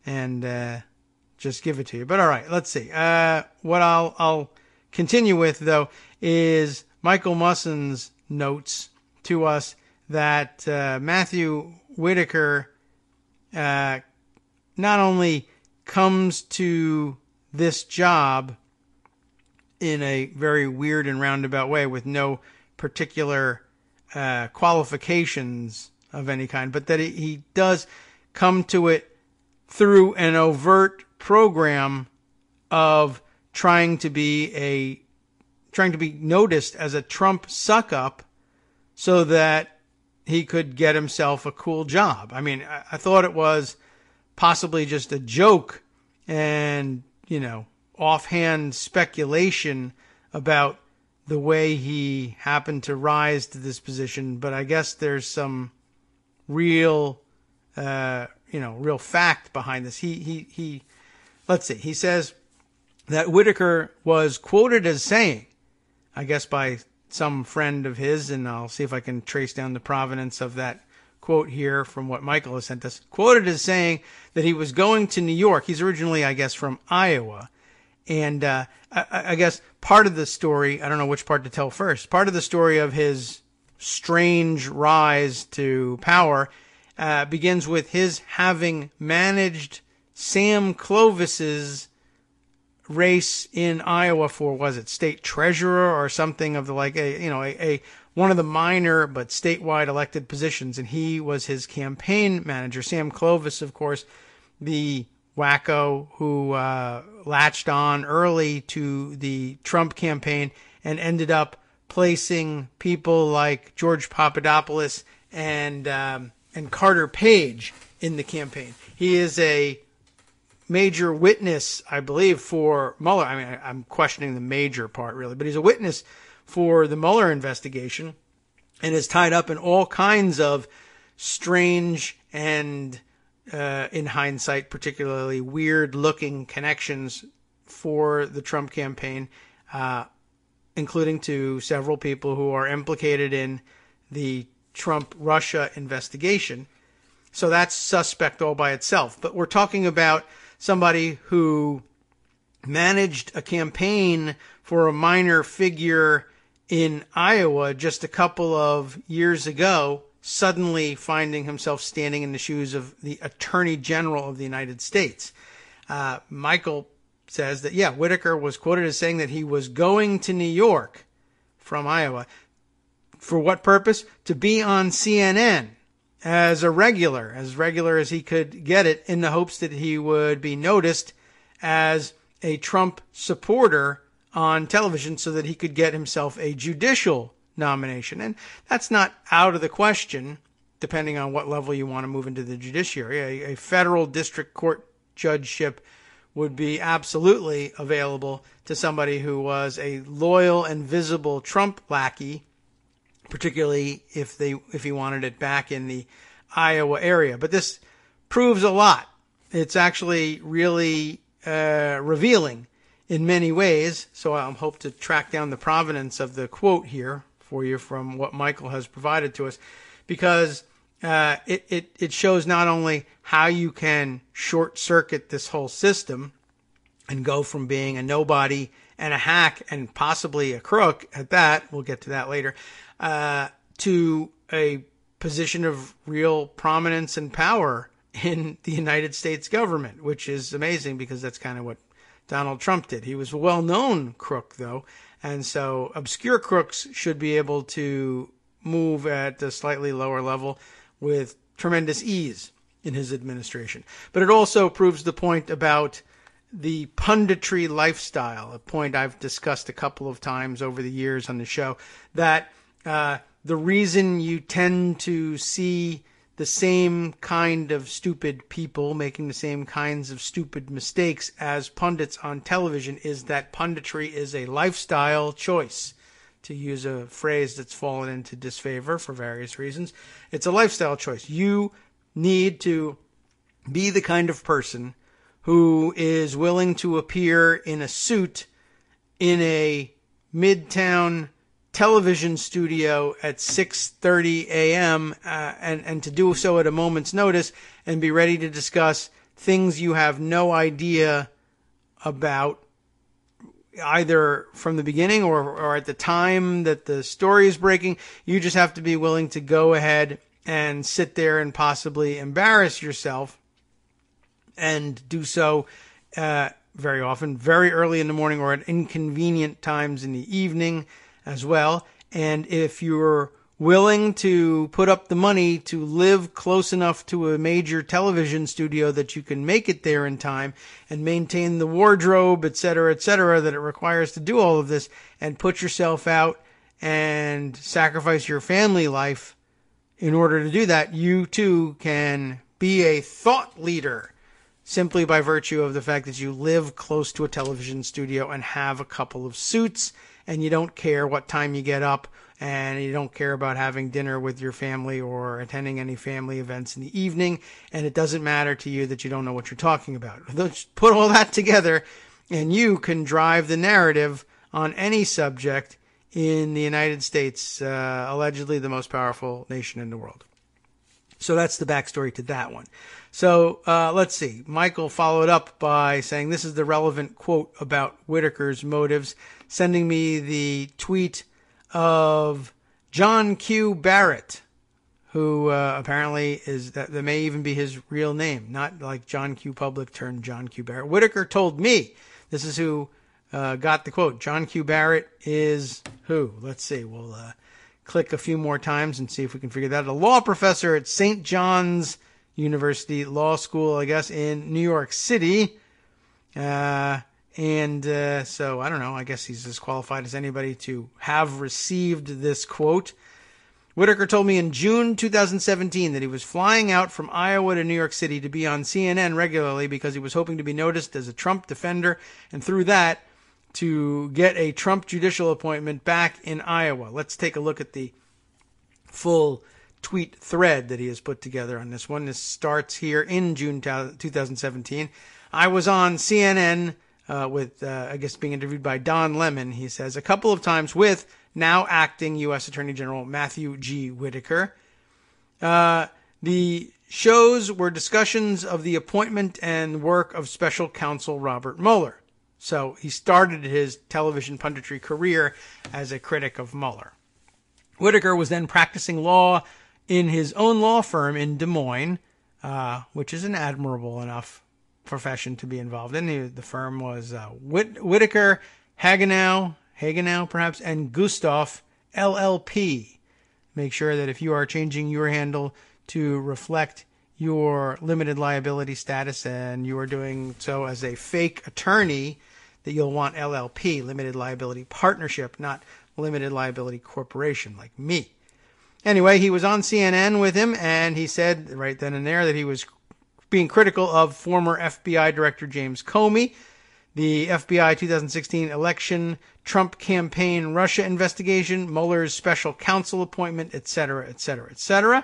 and just give it to you. But all right, let's see. What I'll continue with, though, is Michael Musson's notes to us that Matthew Whitaker not only comes to this job in a very weird and roundabout way with no particular qualifications of any kind, but that he does come to it through an overt program of trying to be noticed as a Trump suck-up so that he could get himself a cool job. I mean, I thought it was possibly just a joke and, offhand speculation about the way he happened to rise to this position. But I guess there's some real fact behind this. Let's see. He says that Whitaker was quoted as saying, I guess by some friend of his, and I'll see if I can trace down the provenance of that quote here from what Michael has sent us, quoted as saying that he was going to New York. He's originally, I guess, from Iowa. And I guess part of the story, I don't know which part to tell first, part of the story of his strange rise to power begins with his having managed Sam Clovis's race in Iowa for, was it state treasurer or something of the like, one of the minor but statewide elected positions, and he was his campaign manager. Sam Clovis, of course, the wacko who latched on early to the Trump campaign and ended up placing people like George Papadopoulos and Carter Page in the campaign. He is a major witness, I believe, for Mueller. I mean, I'm questioning the major part, really, but he's a witness for the Mueller investigation and is tied up in all kinds of strange and, in hindsight, particularly weird-looking connections for the Trump campaign, including to several people who are implicated in the Trump-Russia investigation. So that's suspect all by itself. But we're talking about somebody who managed a campaign for a minor figure in Iowa just a couple of years ago, suddenly finding himself standing in the shoes of the Attorney General of the United States. Michael says that, Whitaker was quoted as saying that he was going to New York from Iowa. For what purpose? To be on CNN as regular as he could get it, in the hopes that he would be noticed as a Trump supporter on television so that he could get himself a judicial nomination. And that's not out of the question, depending on what level you want to move into the judiciary. A federal district court judgeship would be absolutely available to somebody who was a loyal and visible Trump lackey, particularly if he wanted it back in the Iowa area. But this proves a lot. It's actually really revealing in many ways. So I hope to track down the provenance of the quote here for you from what Michael has provided to us, because it shows not only how you can short circuit this whole system and go from being a nobody and a hack and possibly a crook at that, we'll get to that later, to a position of real prominence and power in the United States government, which is amazing because that's kind of what Donald Trump did. He was a well-known crook, though, and so obscure crooks should be able to move at a slightly lower level with tremendous ease in his administration. But it also proves the point about the punditry lifestyle, a point I've discussed a couple of times over the years on the show, that the reason you tend to see the same kind of stupid people making the same kinds of stupid mistakes as pundits on television is that punditry is a lifestyle choice. To use a phrase that's fallen into disfavor for various reasons, it's a lifestyle choice. You need to be the kind of person who is willing to appear in a suit in a midtown television studio at 6:30 a.m. And to do so at a moment's notice and be ready to discuss things you have no idea about either from the beginning or at the time that the story is breaking. You just have to be willing to go ahead and sit there and possibly embarrass yourself, and do so very often, very early in the morning or at inconvenient times in the evening as well. And if you're willing to put up the money to live close enough to a major television studio that you can make it there in time and maintain the wardrobe, et cetera, that it requires to do all of this, and put yourself out and sacrifice your family life in order to do that, you too can be a thought leader simply by virtue of the fact that you live close to a television studio and have a couple of suits, and you don't care what time you get up, and you don't care about having dinner with your family or attending any family events in the evening, and it doesn't matter to you that you don't know what you're talking about. Let's put all that together, and you can drive the narrative on any subject in the United States, allegedly the most powerful nation in the world. So that's the backstory to that one. So let's see. Michael followed up by saying this is the relevant quote about Whitaker's motives, sending me the tweet of John Q. Barrett, who apparently that may even be his real name, not like John Q. Public turned John Q. Barrett. Whitaker told me, this is who got the quote. John Q. Barrett is who? Let's see. We'll click a few more times and see if we can figure that out. A law professor at St. John's University Law School, I guess, in New York City. So I don't know. I guess he's as qualified as anybody to have received this quote. Whitaker told me in June 2017 that he was flying out from Iowa to New York City to be on CNN regularly because he was hoping to be noticed as a Trump defender, and through that, to get a Trump judicial appointment back in Iowa. Let's take a look at the full tweet thread that he has put together on this one. This starts here in June 2017. I was on CNN with, I guess, being interviewed by Don Lemon, he says, a couple of times with now acting U.S. Attorney General Matthew G. Whitaker. The shows were discussions of the appointment and work of special counsel Robert Mueller. So he started his television punditry career as a critic of Mueller. Whitaker was then practicing law in his own law firm in Des Moines, which is an admirable enough profession to be involved in. The firm was Whitaker, Hagenau perhaps, and Gustav, LLP. Make sure that if you are changing your handle to reflect your limited liability status and you are doing so as a fake attorney, that you'll want LLP, Limited Liability Partnership, not Limited Liability Corporation like me. Anyway, he was on CNN with him, and he said right then and there that he was being critical of former FBI Director James Comey, the FBI 2016 election, Trump campaign, Russia investigation, Mueller's special counsel appointment, etc., etc., etc.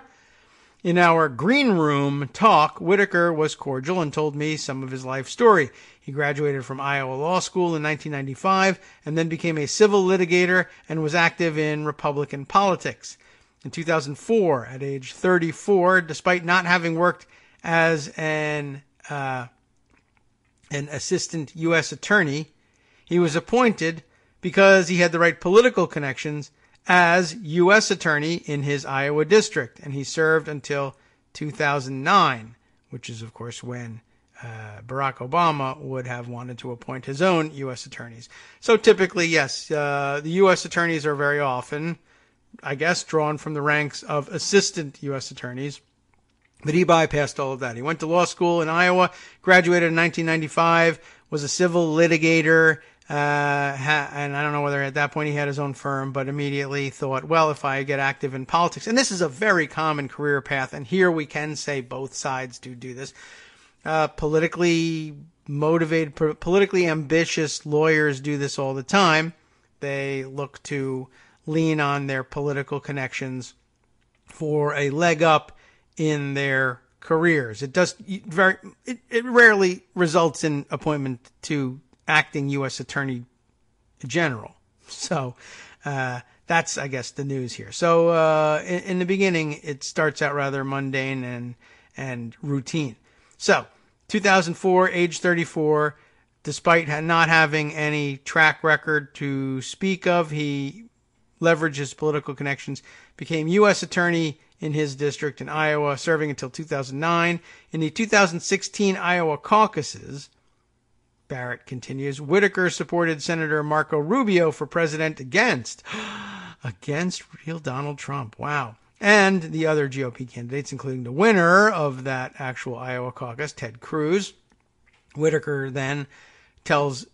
In our green room talk, Whitaker was cordial and told me some of his life story. He graduated from Iowa Law School in 1995 and then became a civil litigator and was active in Republican politics. In 2004, at age 34, despite not having worked as an assistant U.S. attorney, he was appointed because he had the right political connections as U.S. attorney in his Iowa district, and he served until 2009, which is, of course, when Barack Obama would have wanted to appoint his own U.S. attorneys. So typically, yes, the U.S. attorneys are very often, I guess, drawn from the ranks of assistant U.S. attorneys, but he bypassed all of that. He went to law school in Iowa, graduated in 1995, was a civil litigator, and I don't know whether at that point he had his own firm, but immediately thought, well, if I get active in politics, and this is a very common career path, and here we can say both sides do this. Politically motivated, politically ambitious lawyers do this all the time. They look to lean on their political connections for a leg up in their careers. It rarely results in appointment to acting U.S. Attorney General. So that's, I guess, the news here. So in the beginning, it starts out rather mundane and routine. So 2004, age 34, despite not having any track record to speak of, he leveraged his political connections, became U.S. Attorney in his district in Iowa, serving until 2009. In the 2016 Iowa caucuses, Barrett continues, Whitaker supported Senator Marco Rubio for president against real Donald Trump. Wow. And the other GOP candidates, including the winner of that actual Iowa caucus, Ted Cruz. Whitaker then tells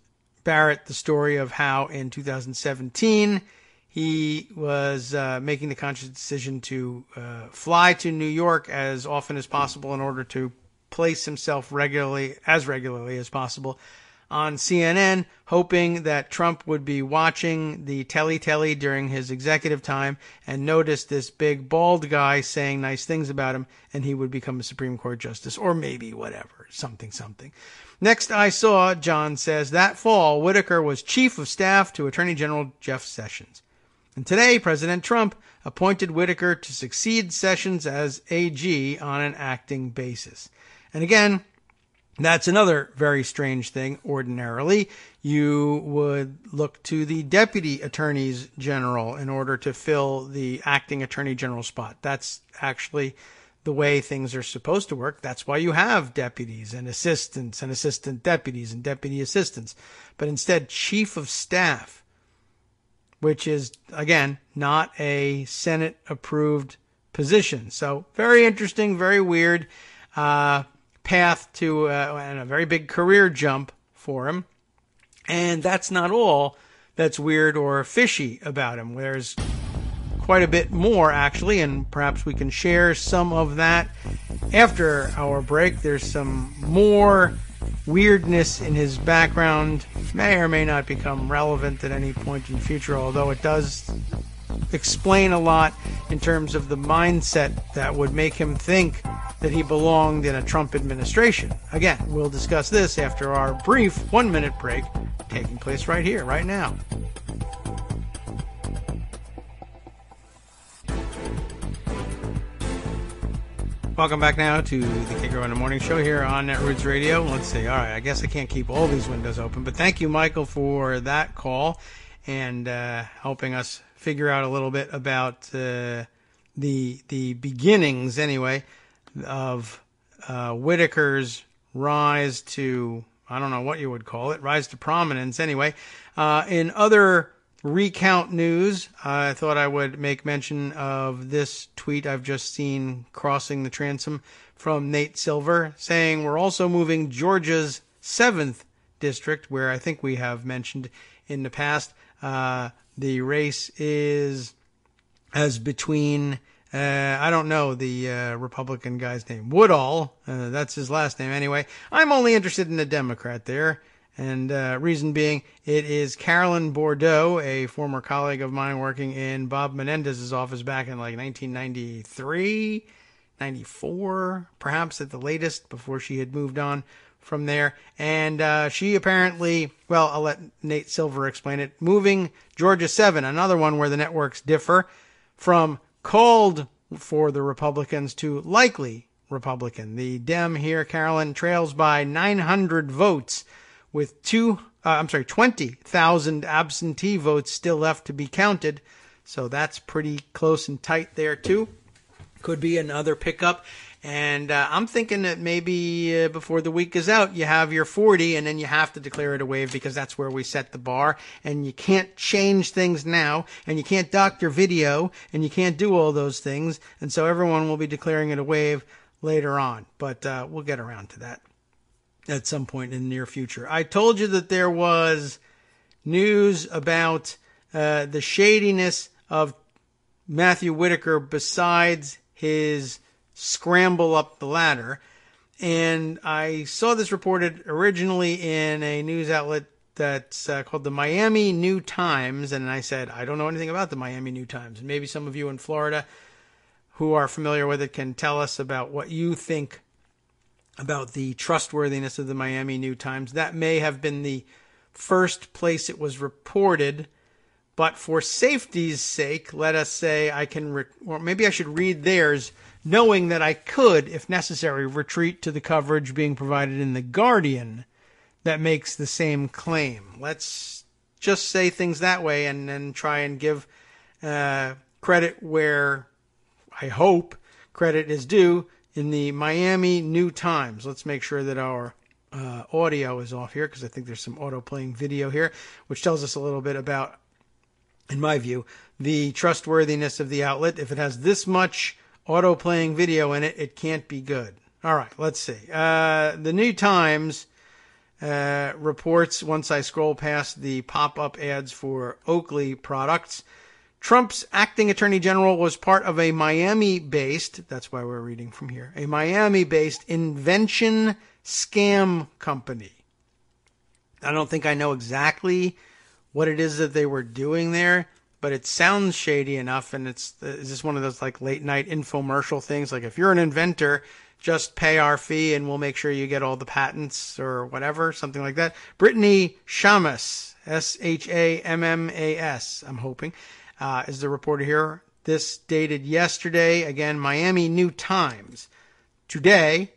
Barrett the story of how in 2017 he was making the conscious decision to fly to New York as often as possible in order to place himself regularly as possible on CNN, hoping that Trump would be watching the telly during his executive time and notice this big bald guy saying nice things about him, and he would become a Supreme Court justice, or maybe whatever, something. Next I saw, John says, that fall, Whitaker was chief of staff to Attorney General Jeff Sessions. And today, President Trump appointed Whitaker to succeed Sessions as AG on an acting basis. And again, that's another very strange thing. Ordinarily, you would look to the deputy attorneys general in order to fill the acting attorney general spot. That's actually the way things are supposed to work. That's why you have deputies and assistants and assistant deputies and deputy assistants. But instead, chief of staff, which is, again, not a Senate-approved position. So very interesting, very weird path to and a very big career jump for him. And that's not all that's weird or fishy about him. There's quite a bit more, actually, and perhaps we can share some of that after our break. There's some more weirdness in his background, may or may not become relevant at any point in the future, although it does explain a lot in terms of the mindset that would make him think that he belonged in a Trump administration. Again, we'll discuss this after our brief 1-minute break taking place right here, right now. Welcome back now to the Kagro in the Morning Show here on Netroots Radio. Let's see. All right, I guess I can't keep all these windows open, but thank you, Michael, for that call and helping us figure out a little bit about the beginnings, anyway, of Whitaker's rise to, I don't know what you would call it, rise to prominence, anyway. In other recount news, I thought I would make mention of this tweet I've just seen crossing the transom from Nate Silver, saying we're also moving Georgia's 7th district, where I think we have mentioned in the past. The race is as between, I don't know the Republican guy's name, Woodall, that's his last name anyway. I'm only interested in the Democrat there. And reason being, it is Carolyn Bordeaux, a former colleague of mine working in Bob Menendez's office back in like 1993, 94, perhaps at the latest, before she had moved on from there. And she apparently, well, I'll let Nate Silver explain it, moving Georgia 7, another one where the networks differ, from called for the Republicans to likely Republican. The Dem here, Carolyn, trails by 900 votes, with 20,000 absentee votes still left to be counted. So that's pretty close and tight there, too. Could be another pickup. And I'm thinking that maybe before the week is out, you have your 40, and then you have to declare it a wave because that's where we set the bar. And you can't change things now, and you can't doctor video, and you can't do all those things. And so everyone will be declaring it a wave later on. But we'll get around to that at some point in the near future. I told you that there was news about the shadiness of Matthew Whitaker besides his scramble up the ladder. And I saw this reported originally in a news outlet that's called the Miami New Times. And I said, I don't know anything about the Miami New Times. And maybe some of you in Florida who are familiar with it can tell us about what you think about the trustworthiness of the Miami New Times. That may have been the first place it was reported, but for safety's sake, let us say I can, or maybe I should read theirs, knowing that I could, if necessary, retreat to the coverage being provided in The Guardian that makes the same claim. Let's just say things that way and then try and give credit where I hope credit is due in the Miami New Times. Let's make sure that our audio is off here because I think there's some auto-playing video here, which tells us a little bit about, in my view, the trustworthiness of the outlet. If it has this much auto-playing video in it, it can't be good. All right, let's see. The New Times reports, once I scroll past the pop-up ads for Oakley products, Trump's acting attorney general was part of a Miami-based, that's why we're reading from here, a Miami-based invention scam company. I don't think I know exactly what it is that they were doing there, but it sounds shady enough, and is this one of those like late night infomercial things? Like, if you're an inventor, just pay our fee and we'll make sure you get all the patents or whatever, something like that. Brittany Shamas, Shammas, I'm hoping, is the reporter here. This dated yesterday. Again, Miami New Times.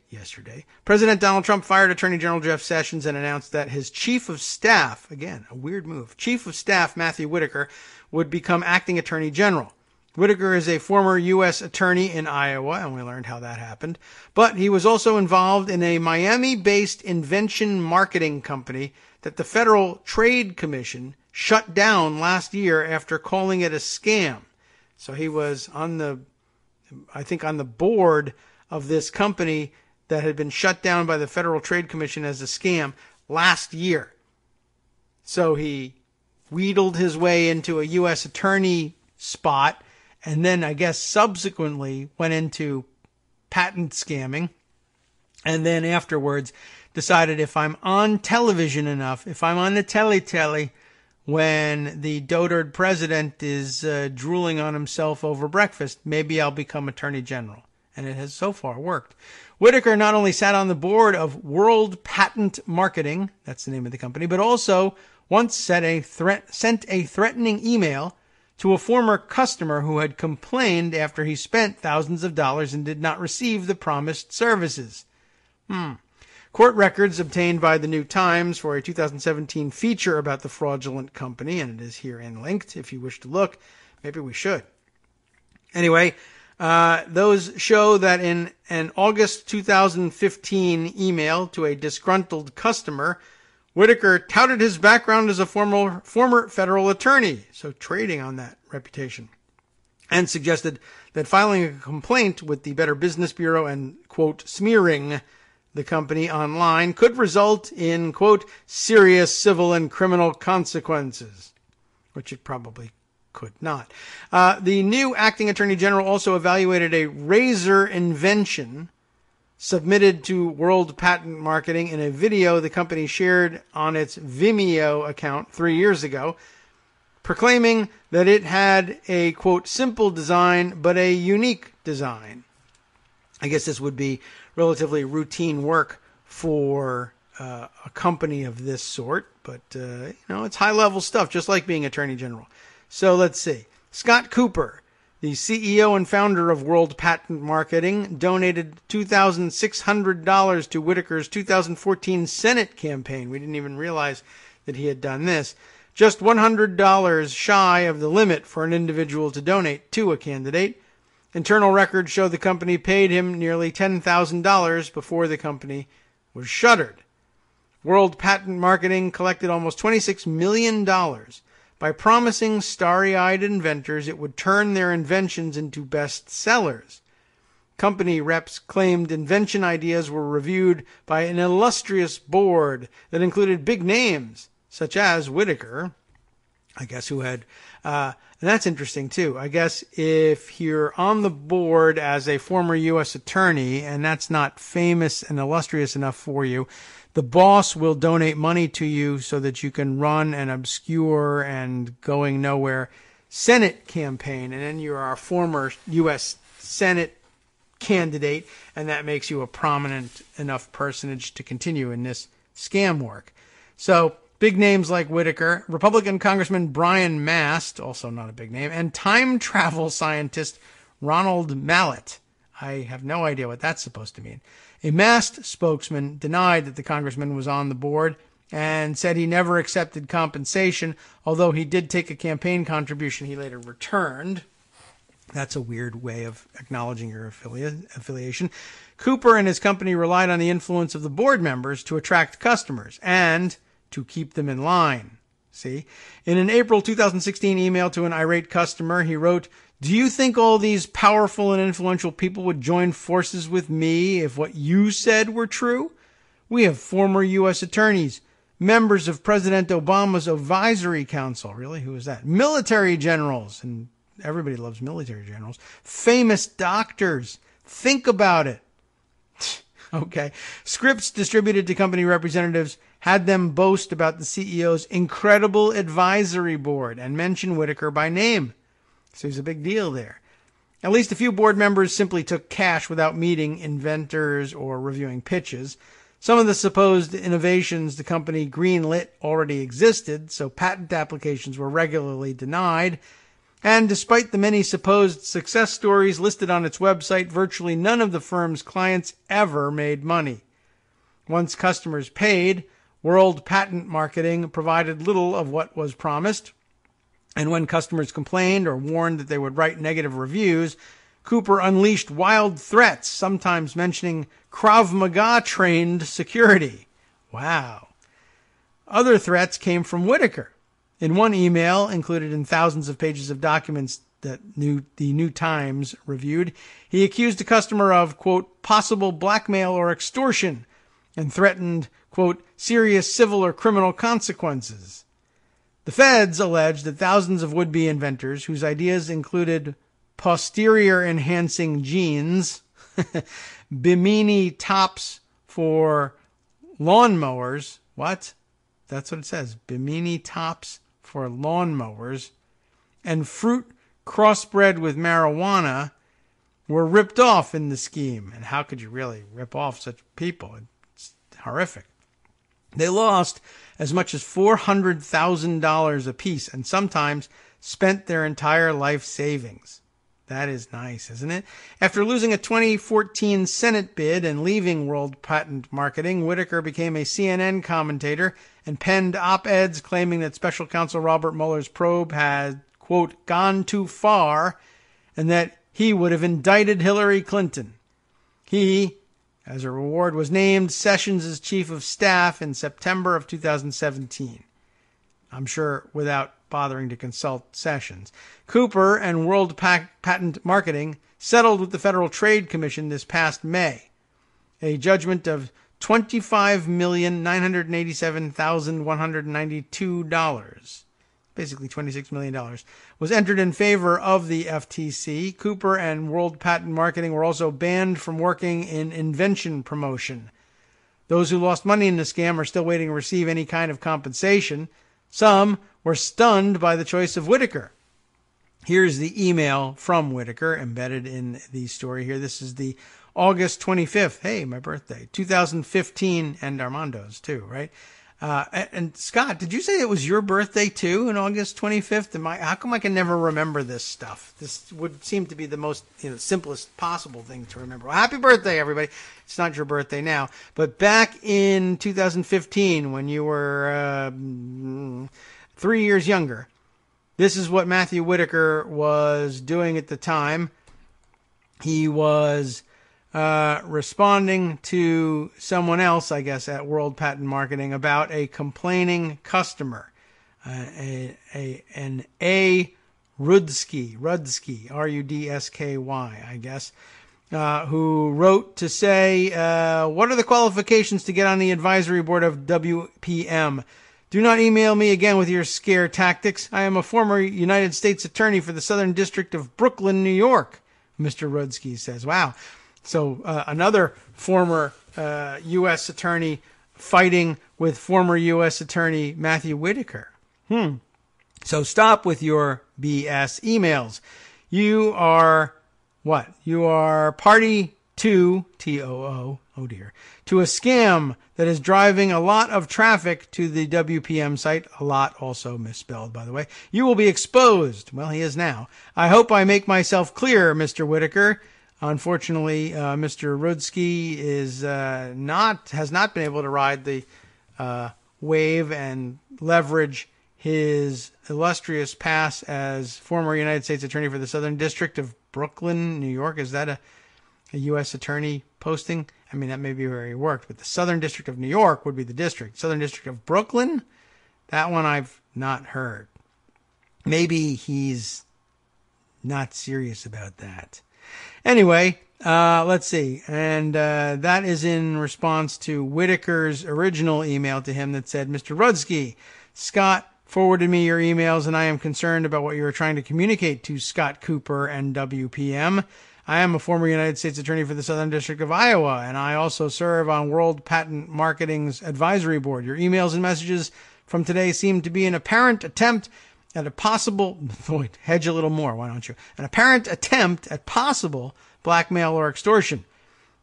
Yesterday, President Donald Trump fired Attorney General Jeff Sessions and announced that his chief of staff, again, a weird move, chief of staff Matthew Whitaker would become acting attorney general. Whitaker is a former U.S. attorney in Iowa, and we learned how that happened. But he was also involved in a Miami-based invention marketing company that the Federal Trade Commission shut down last year after calling it a scam. So he was on the board of this company that had been shut down by the Federal Trade Commission as a scam last year. So he wheedled his way into a U.S. attorney spot, and then I guess subsequently went into patent scamming, and then afterwards decided, if I'm on television enough, if I'm on the telly when the dotard president is drooling on himself over breakfast, maybe I'll become attorney general. And it has so far worked. Whitaker not only sat on the board of World Patent Marketing, that's the name of the company, but also once sent a threatening email to a former customer who had complained after he spent thousands of dollars and did not receive the promised services. Court records obtained by the New Times for a 2017 feature about the fraudulent company, and it is herein linked if you wish to look. Maybe we should. Anyway, those show that in an August 2015 email to a disgruntled customer, Whitaker touted his background as a former federal attorney, so trading on that reputation, and suggested that filing a complaint with the Better Business Bureau and, quote, smearing the company online could result in, quote, serious civil and criminal consequences, which it probably could not. The new acting attorney general also evaluated a razor invention submitted to World Patent Marketing in a video the company shared on its Vimeo account 3 years ago, proclaiming that it had a, quote, simple design but a unique design. I guess this would be relatively routine work for a company of this sort, but it's high-level stuff, just like being attorney general. So let's see. Scott Cooper, the CEO and founder of World Patent Marketing, donated $2,600 to Whitaker's 2014 Senate campaign. We didn't even realize that he had done this. Just $100 shy of the limit for an individual to donate to a candidate. Internal records show the company paid him nearly $10,000 before the company was shuttered. World Patent Marketing collected almost $26 million by promising starry-eyed inventors it would turn their inventions into bestsellers. Company reps claimed invention ideas were reviewed by an illustrious board that included big names, such as Whitaker, I guess, who had, and that's interesting too. I guess if you're on the board as a former U.S. attorney and that's not famous and illustrious enough for you, the boss will donate money to you so that you can run an obscure and going nowhere Senate campaign. And then you're a former U.S. Senate candidate, and that makes you a prominent enough personage to continue in this scam work. So big names like Whitaker, Republican Congressman Brian Mast, also not a big name, and time travel scientist Ronald Mallet. I have no idea what that's supposed to mean. A Mast spokesman denied that the congressman was on the board and said he never accepted compensation, although he did take a campaign contribution he later returned. That's a weird way of acknowledging your affiliation. Cooper and his company relied on the influence of the board members to attract customers and to keep them in line. See? In an April 2016 email to an irate customer, he wrote, "Do you think all these powerful and influential people would join forces with me if what you said were true? We have former U.S. attorneys, members of President Obama's advisory council." Really? Who is that? Military generals. And everybody loves military generals. Famous doctors. Think about it. Okay. Scripts distributed to company representatives had them boast about the CEO's incredible advisory board and mention Whitaker by name. So he's a big deal there. At least a few board members simply took cash without meeting inventors or reviewing pitches. Some of the supposed innovations the company greenlit already existed, so patent applications were regularly denied. And despite the many supposed success stories listed on its website, virtually none of the firm's clients ever made money. Once customers paid, World Patent Marketing provided little of what was promised. And when customers complained or warned that they would write negative reviews, Cooper unleashed wild threats, sometimes mentioning Krav Maga-trained security. Wow. Other threats came from Whitaker. In one email, included in thousands of pages of documents that the New Times reviewed, he accused a customer of, quote, possible blackmail or extortion, and threatened, quote, serious civil or criminal consequences. The feds alleged that thousands of would-be inventors whose ideas included posterior-enhancing genes, bimini tops for lawnmowers. What? That's what it says. Bimini tops for lawnmowers and fruit crossbred with marijuana were ripped off in the scheme. And how could you really rip off such people? It's horrific. They lost as much as $400,000 apiece and sometimes spent their entire life savings. That is nice, isn't it? After losing a 2014 Senate bid and leaving World Patent Marketing, Whitaker became a CNN commentator and penned op-eds claiming that Special Counsel Robert Mueller's probe had, quote, gone too far and that he would have indicted Hillary Clinton. He, as a reward, was named Sessions' chief of staff in September of 2017. I'm sure without bothering to consult Sessions. Cooper and World Patent Marketing settled with the Federal Trade Commission this past May. A judgment of $25,987,192, basically $26 million, was entered in favor of the FTC. Cooper and World Patent Marketing were also banned from working in invention promotion. Those who lost money in the scam are still waiting to receive any kind of compensation. Some were stunned by the choice of Whitaker. Here's the email from Whitaker embedded in the story here. This is the August 25th. Hey, my birthday. 2015, and Armando's too, right? And Scott, did you say it was your birthday too, on August 25th? How come I can never remember this stuff? This would seem to be the most simplest possible thing to remember. Well, happy birthday, everybody. It's not your birthday now. But back in 2015, when you were 3 years younger, this is what Matthew Whitaker was doing at the time. He was responding to someone else, I guess, at World Patent Marketing about a complaining customer, an A. Rudsky, Rudsky, I guess, who wrote to say, what are the qualifications to get on the advisory board of WPM? Do not email me again with your scare tactics. I am a former United States attorney for the Southern District of Brooklyn, New York, Mr. Rudsky says. Wow. So another former U.S. attorney fighting with former U.S. attorney Matthew Whitaker. So stop with your BS emails. You are what? You are party to, T-O-O, oh dear, to a scam that is driving a lot of traffic to the WPM site. A lot also misspelled, by the way. You will be exposed. Well, he is now. I hope I make myself clear, Mr. Whitaker. Unfortunately, Mr. Rudsky has not been able to ride the wave and leverage his illustrious past as former United States Attorney for the Southern District of Brooklyn, New York. Is that a U.S. Attorney posting? I mean, that may be where he worked, but the Southern District of New York would be the district. Southern District of Brooklyn? That one I've not heard. Maybe he's not serious about that. Anyway, let's see. And that is in response to Whitaker's original email to him that said, Mr. Rudsky, Scott forwarded me your emails, and I am concerned about what you are trying to communicate to Scott Cooper and WPM. I am a former United States Attorney for the Southern District of Iowa, and I also serve on World Patent Marketing's advisory board. Your emails and messages from today seem to be an apparent attempt at a possible, hedge a little more, why don't you? An apparent attempt at possible blackmail or extortion.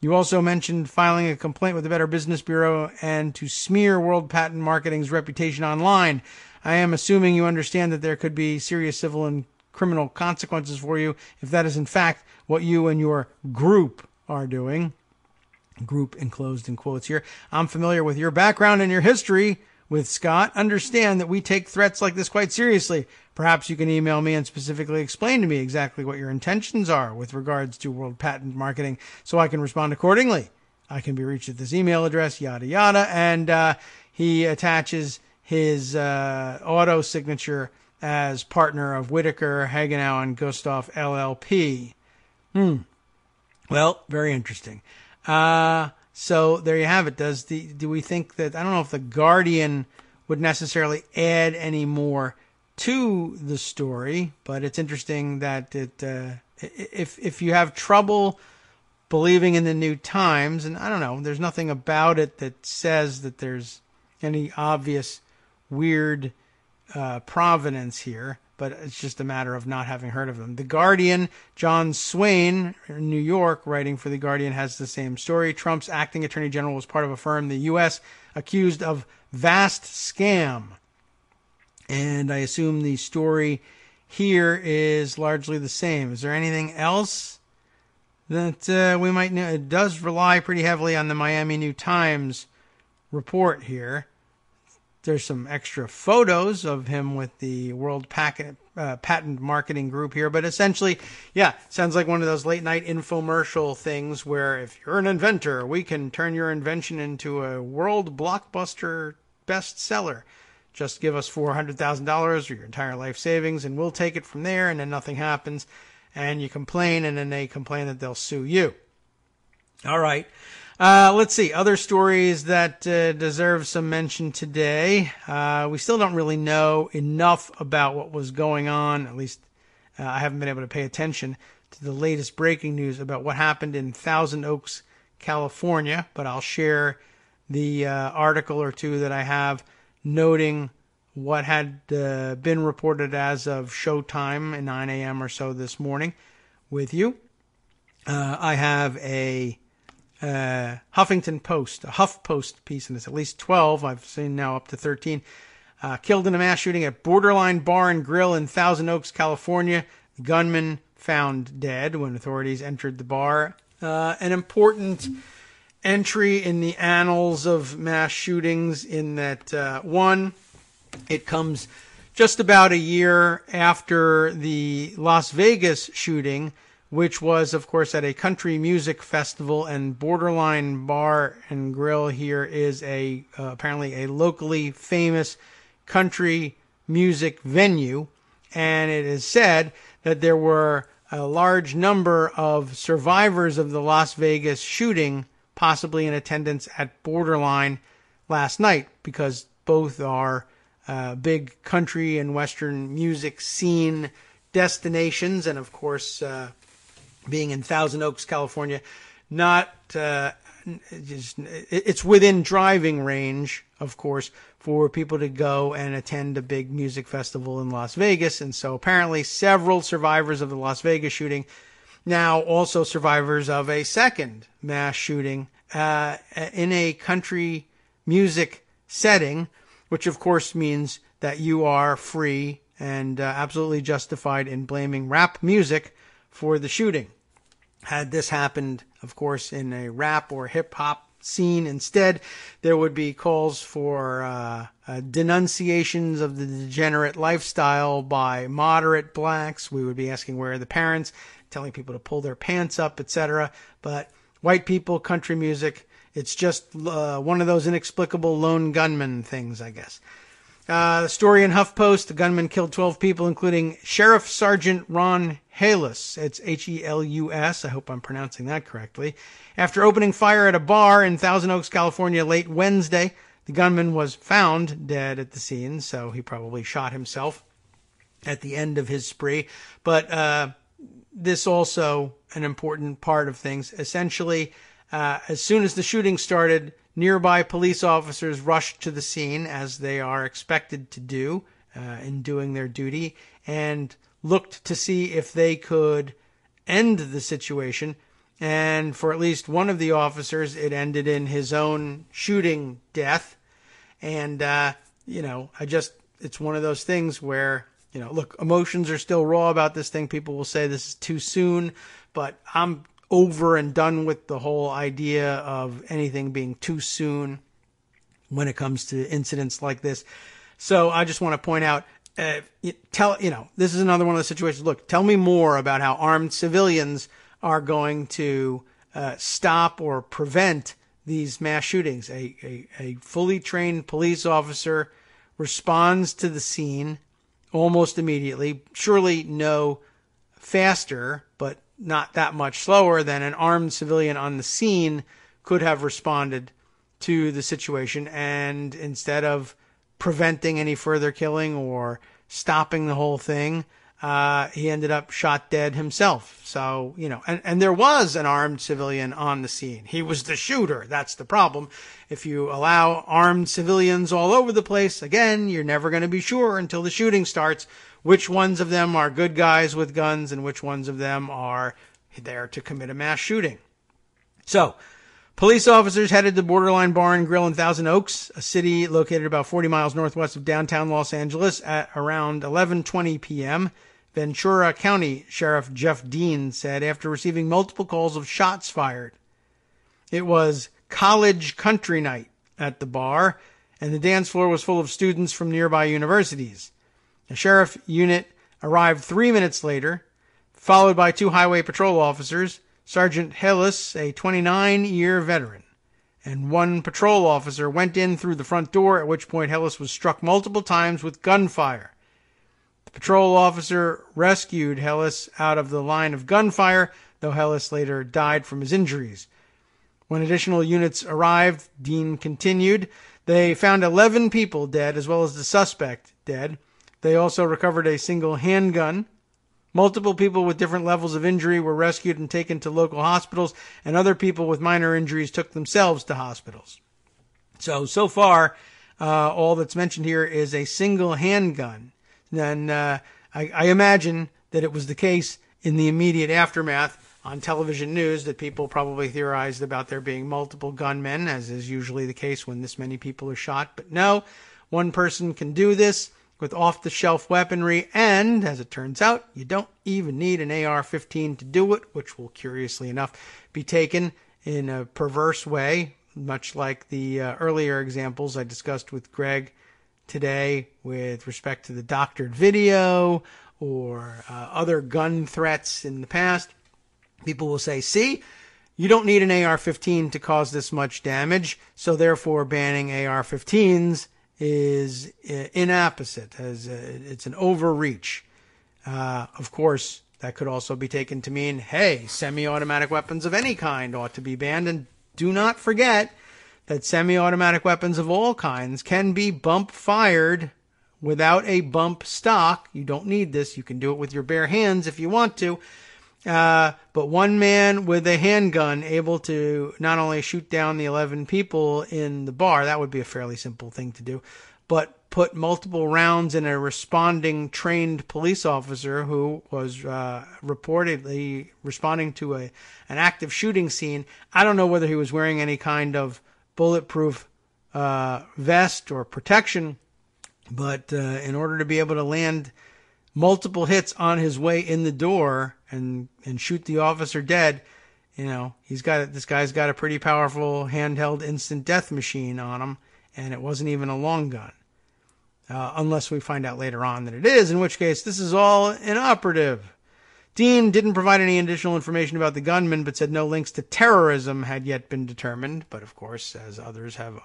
You also mentioned filing a complaint with the Better Business Bureau and to smear World Patent Marketing's reputation online. I am assuming you understand that there could be serious civil and criminal consequences for you if that is in fact what you and your group are doing. Group enclosed in quotes here. I'm familiar with your background and your history with Scott. Understand that we take threats like this quite seriously. Perhaps you can email me and specifically explain to me exactly what your intentions are with regards to World Patent Marketing so I can respond accordingly. I can be reached at this email address, yada, yada. And he attaches his auto signature as partner of Whitaker, Hagenau, and Gustav LLP. Well, very interesting. So there you have it. Do we think that, I don't know if the Guardian would necessarily add any more to the story, but it's interesting that if you have trouble believing in the New Times, and I don't know, there's nothing about it that says that there's any obvious weird provenance here, but it's just a matter of not having heard of them. The Guardian, John Swain, in New York, writing for The Guardian, has the same story. Trump's acting attorney general was part of a firm in the U.S. accused of vast scam. And I assume the story here is largely the same. Is there anything else that we might know? It does rely pretty heavily on the Miami New Times report here. There's some extra photos of him with the World Patent Marketing Group here. But essentially, yeah, sounds like one of those late night infomercial things where if you're an inventor, we can turn your invention into a world blockbuster bestseller. Just give us $400,000 or your entire life savings, and we'll take it from there, and then nothing happens. And you complain, and then they complain that they'll sue you. All right. Let's see. Other stories that deserve some mention today. We still don't really know enough about what was going on. At least I haven't been able to pay attention to the latest breaking news about what happened in Thousand Oaks, California. But I'll share the article or two that I have noting what had been reported as of showtime at 9 a.m. or so this morning with you. I have a Huffington Post, a HuffPost piece, and it's at least 12. I've seen now up to 13. Killed in a mass shooting at Borderline Bar and Grill in Thousand Oaks, California. The gunman found dead when authorities entered the bar. An important entry in the annals of mass shootings in that, one, it comes just about a year after the Las Vegas shooting, which was, of course, at a country music festival, and Borderline Bar and Grill here is apparently a locally famous country music venue, and it is said that there were a large number of survivors of the Las Vegas shooting possibly in attendance at Borderline last night, because both are big country and Western music scene destinations, and of course, being in Thousand Oaks, California, it's within driving range, of course, for people to go and attend a big music festival in Las Vegas. And so apparently several survivors of the Las Vegas shooting, now also survivors of a second mass shooting in a country music setting, which of course means that you are free and absolutely justified in blaming rap music for the shooting. Had this happened, of course, in a rap or hip-hop scene. Instead, there would be calls for denunciations of the degenerate lifestyle by moderate blacks. We would be asking where are the parents, telling people to pull their pants up, etc. But white people, country music, it's just one of those inexplicable lone gunman things, I guess. The story in HuffPost, the gunman killed 12 people, including Sheriff Sergeant Ron Halus. It's Helus. I hope I'm pronouncing that correctly. After opening fire at a bar in Thousand Oaks, California, late Wednesday, the gunman was found dead at the scene, so he probably shot himself at the end of his spree. But this also an important part of things. Essentially, as soon as the shooting started, nearby police officers rushed to the scene, as they are expected to do in doing their duty, and looked to see if they could end the situation. And for at least one of the officers, it ended in his own shooting death. And, it's one of those things where, look, emotions are still raw about this thing. People will say this is too soon, but I'm over and done with the whole idea of anything being too soon when it comes to incidents like this. So I just want to point out, this is another one of the situations. Look, tell me more about how armed civilians are going to stop or prevent these mass shootings. A fully trained police officer responds to the scene almost immediately, surely no faster, but not that much slower than an armed civilian on the scene could have responded to the situation. And instead of preventing any further killing or stopping the whole thing, he ended up shot dead himself. So, and there was an armed civilian on the scene. He was the shooter. That's the problem. If you allow armed civilians all over the place, again, you're never going to be sure until the shooting starts which ones of them are good guys with guns and which ones of them are there to commit a mass shooting. So, police officers headed to Borderline Bar and Grill in Thousand Oaks, a city located about 40 miles northwest of downtown Los Angeles, at around 11:20 p.m. Ventura County Sheriff Jeff Dean said after receiving multiple calls of shots fired. It was college country night at the bar, and the dance floor was full of students from nearby universities. The sheriff unit arrived 3 minutes later, followed by 2 highway patrol officers, Sergeant Helus, a 29-year veteran, and 1 patrol officer went in through the front door, at which point Helus was struck multiple times with gunfire. The patrol officer rescued Helus out of the line of gunfire, though Helus later died from his injuries. When additional units arrived, Dean continued, they found 11 people dead, as well as the suspect dead. They also recovered a single handgun. Multiple people with different levels of injury were rescued and taken to local hospitals, and other people with minor injuries took themselves to hospitals. So far, all that's mentioned here is a single handgun. And I imagine that it was the case in the immediate aftermath on television news that people probably theorized about there being multiple gunmen, as is usually the case when this many people are shot. But no, one person can do this with off-the-shelf weaponry, and, as it turns out, you don't even need an AR-15 to do it, which will, curiously enough, be taken in a perverse way, much like the earlier examples I discussed with Greg today with respect to the doctored video or other gun threats in the past. People will say, see, you don't need an AR-15 to cause this much damage, so therefore banning AR-15s is inapposite, as it's an overreach. Of course, that could also be taken to mean, hey, semi-automatic weapons of any kind ought to be banned. And do not forget that semi-automatic weapons of all kinds can be bump-fired without a bump stock. You don't need this. You can do it with your bare hands if you want to. But one man with a handgun able to not only shoot down the 11 people in the bar, that would be a fairly simple thing to do, but put multiple rounds in a responding trained police officer who was reportedly responding to an active shooting scene. I don't know whether he was wearing any kind of bulletproof vest or protection, but in order to be able to land multiple hits on his way in the door and shoot the officer dead, this guy's got a pretty powerful handheld instant death machine on him, and it wasn't even a long gun. Unless we find out later on that it is, in which case this is all inoperative. Dean didn't provide any additional information about the gunman, but said no links to terrorism had yet been determined. But of course, as others have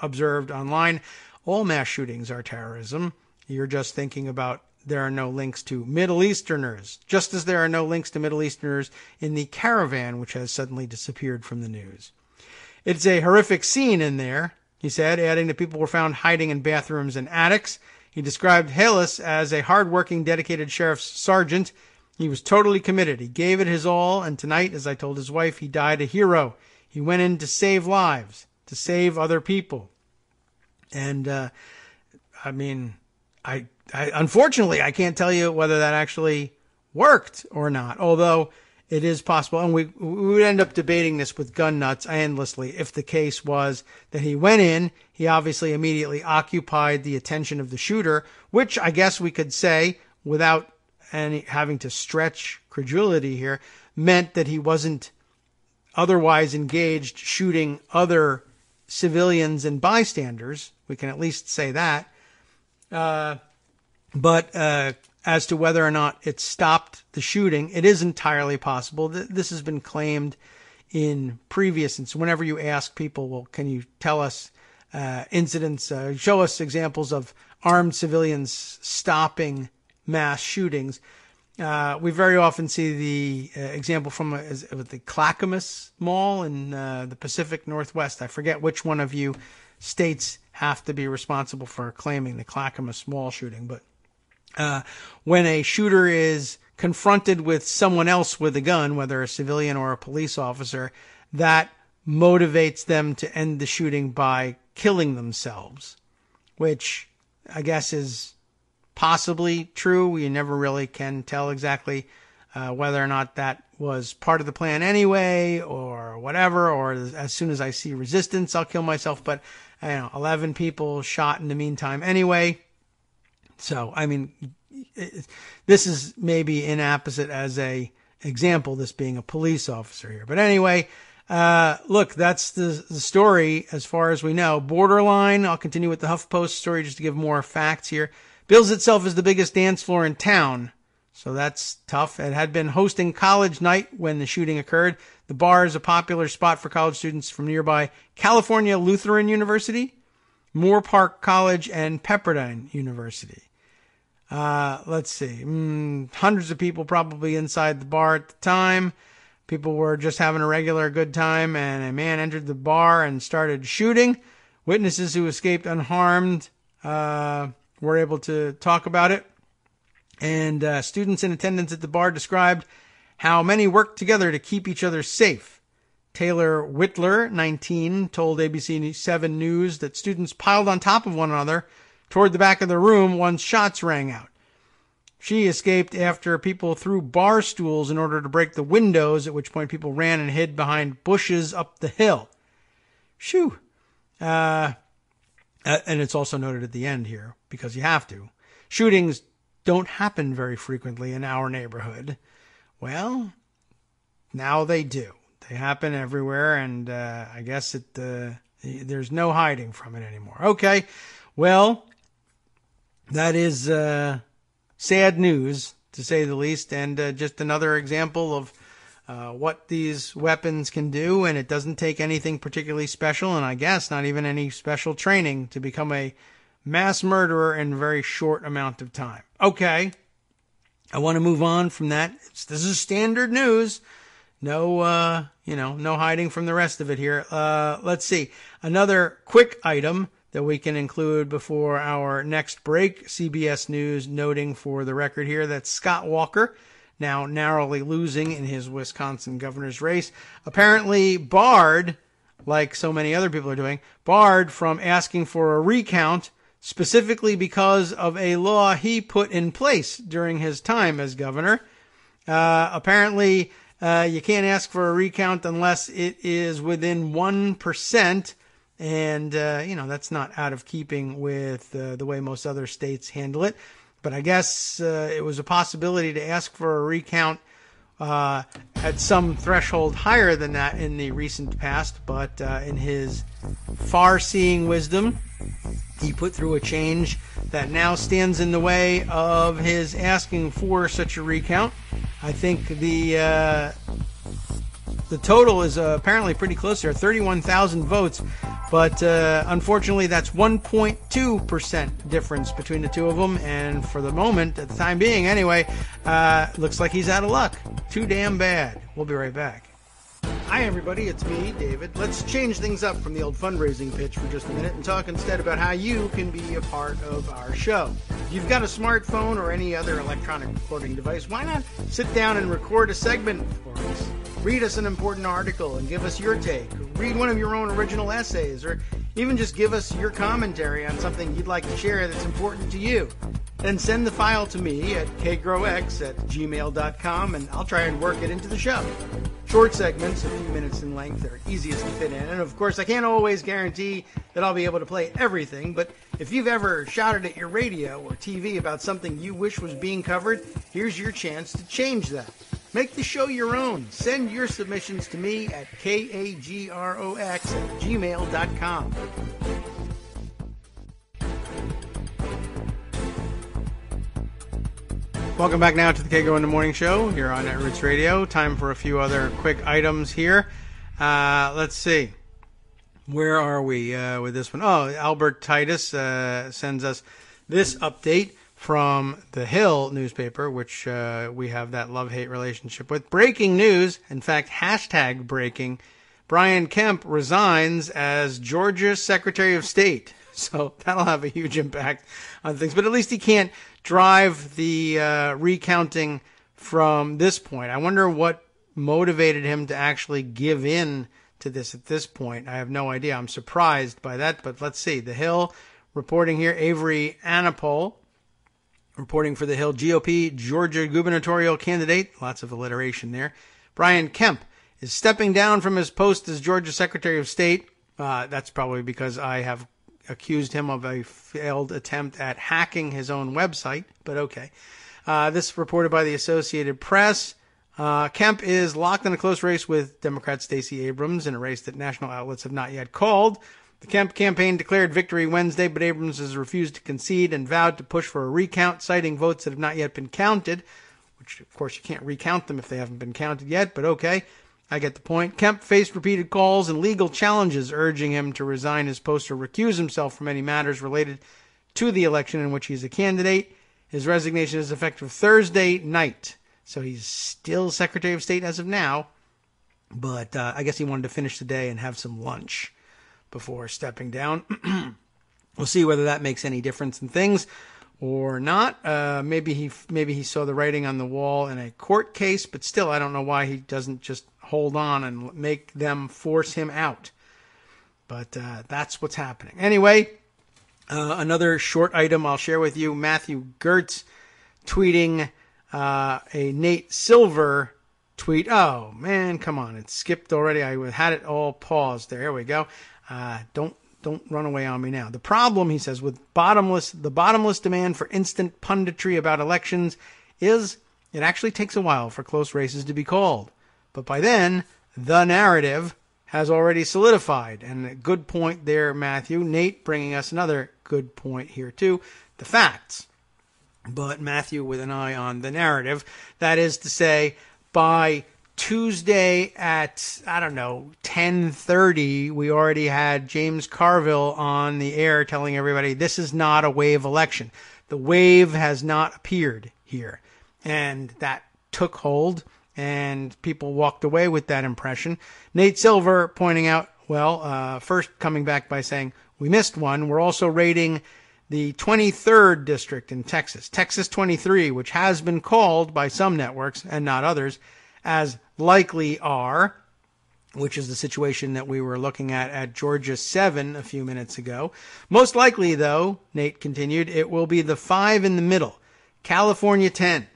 observed online, all mass shootings are terrorism. You're just thinking about there are no links to Middle Easterners, just as there are no links to Middle Easterners in the caravan, which has suddenly disappeared from the news. It's a horrific scene in there, he said, adding that people were found hiding in bathrooms and attics. He described Halis as a hard-working, dedicated sheriff's sergeant. He was totally committed. He gave it his all, and tonight, as I told his wife, he died a hero. He went in to save lives, to save other people. And, unfortunately, I can't tell you whether that actually worked or not, although it is possible. And we would end up debating this with gun nuts endlessly if the case was that he went in, he obviously immediately occupied the attention of the shooter, which I guess we could say, without having to stretch credulity here, meant that he wasn't otherwise engaged shooting other civilians and bystanders. We can at least say that. But as to whether or not it stopped the shooting, it is entirely possible. This has been claimed in previous instances. Whenever you ask people, well, can you tell us incidents, show us examples of armed civilians stopping mass shootings, we very often see the example from the Clackamas Mall in the Pacific Northwest. I forget which one of you states have to be responsible for claiming the Clackamas Mall shooting, but when a shooter is confronted with someone else with a gun, whether a civilian or a police officer, that motivates them to end the shooting by killing themselves, which I guess is possibly true. We never really can tell exactly whether or not that was part of the plan anyway or whatever, or as soon as I see resistance, I'll kill myself. But 11 people shot in the meantime anyway. So, this is maybe inapposite as a example, this being a police officer here. But anyway, look, that's the story as far as we know. Borderline, I'll continue with the HuffPost story just to give more facts here. Bills itself as the biggest dance floor in town. So that's tough. It had been hosting college night when the shooting occurred. The bar is a popular spot for college students from nearby California Lutheran University, Moore Park College, and Pepperdine University. Let's see. Hundreds of people probably inside the bar at the time. People were just having a regular good time, and a man entered the bar and started shooting. Witnesses who escaped unharmed were able to talk about it. And students in attendance at the bar described how many worked together to keep each other safe. Taylor Whitler, 19, told ABC 7 News that students piled on top of one another toward the back of the room once shots rang out. She escaped after people threw bar stools in order to break the windows, at which point people ran and hid behind bushes up the hill. Shoo. And it's also noted at the end here, because you have to. Shootings don't happen very frequently in our neighborhood. Well, now they do. They happen everywhere, and I guess there's no hiding from it anymore. Okay, well, that is sad news, to say the least, and just another example of what these weapons can do, and it doesn't take anything particularly special, and I guess not even any special training to become a mass murderer in a very short amount of time. Okay, I want to move on from that. This is standard news. No, no hiding from the rest of it here. Let's see. Another quick item that we can include before our next break. CBS News noting for the record here that Scott Walker, now narrowly losing in his Wisconsin governor's race, apparently barred, like so many other people are doing, barred from asking for a recount specifically because of a law he put in place during his time as governor. Apparently, you can't ask for a recount unless it is within 1%. And, that's not out of keeping with the way most other states handle it. But I guess it was a possibility to ask for a recount had some threshold higher than that in the recent past, but in his far-seeing wisdom, he put through a change that now stands in the way of his asking for such a recount. I think the total is apparently pretty close here, 31,000 votes, but unfortunately that's 1.2% difference between the two of them, and for the moment, at the time being anyway, looks like he's out of luck. Too damn bad. We'll be right back. Hi everybody, it's me, David. Let's change things up from the old fundraising pitch for just a minute and talk instead about how you can be a part of our show. If you've got a smartphone or any other electronic recording device, why not sit down and record a segment for us? Read us an important article and give us your take. Read one of your own original essays, or even just give us your commentary on something you'd like to share that's important to you. Then send the file to me at kagrox@gmail.com, and I'll try and work it into the show. Short segments, a few minutes in length, are easiest to fit in. And of course, I can't always guarantee that I'll be able to play everything, but if you've ever shouted at your radio or TV about something you wish was being covered, here's your chance to change that. Make the show your own. Send your submissions to me at kagrox@gmail.com. Welcome back now to the Kagro in the Morning Show here on Netroots Radio. Time for a few other quick items here. Let's see. Where are we with this one? Oh, Albert Titus sends us this update from the Hill newspaper, which we have that love-hate relationship with. Breaking news, in fact, hashtag breaking, Brian Kemp resigns as Georgia's Secretary of State. So that'll have a huge impact on things. But at least he can't drive the recounting from this point. I wonder what motivated him to actually give in to this at this point. I have no idea. I'm surprised by that, but let's see. The Hill reporting here, Avery Anapol reporting for the Hill, GOP Georgia gubernatorial candidate, lots of alliteration there, Brian Kemp is stepping down from his post as Georgia Secretary of State. That's probably because I have accused him of a failed attempt at hacking his own website, but okay. This reported by the Associated Press. Kemp is locked in a close race with Democrat Stacey Abrams in a race that national outlets have not yet called. The Kemp campaign declared victory Wednesday, but Abrams has refused to concede and vowed to push for a recount, citing votes that have not yet been counted, which, of course, you can't recount them if they haven't been counted yet, but okay. I get the point. Kemp faced repeated calls and legal challenges urging him to resign his post or recuse himself from any matters related to the election in which he's a candidate. His resignation is effective Thursday night. So he's still Secretary of State as of now. But I guess he wanted to finish the day and have some lunch before stepping down. We'll see whether that makes any difference in things or not. Maybe he saw the writing on the wall in a court case, but still I don't know why he doesn't just hold on and make them force him out. But that's what's happening. Anyway, another short item I'll share with you. Matthew Gertz tweeting a Nate Silver tweet. Oh, man, come on. It skipped already. I had it all paused. There we go. Don't run away on me now. The problem, he says, with the bottomless demand for instant punditry about elections is it actually takes a while for close races to be called. But by then, the narrative has already solidified. And a good point there, Matthew. Nate bringing us another good point here, too. The facts. But Matthew with an eye on the narrative. That is to say, by Tuesday at, 10:30, we already had James Carville on the air telling everybody this is not a wave election. The wave has not appeared here. And that took hold, and people walked away with that impression. Nate Silver pointing out, first coming back by saying, we missed one. We're also rating the 23rd district in Texas, Texas 23, which has been called by some networks and not others as likely R, which is the situation that we were looking at Georgia 7 a few minutes ago. Most likely, though, Nate continued, it will be the 5 in the middle. California 10,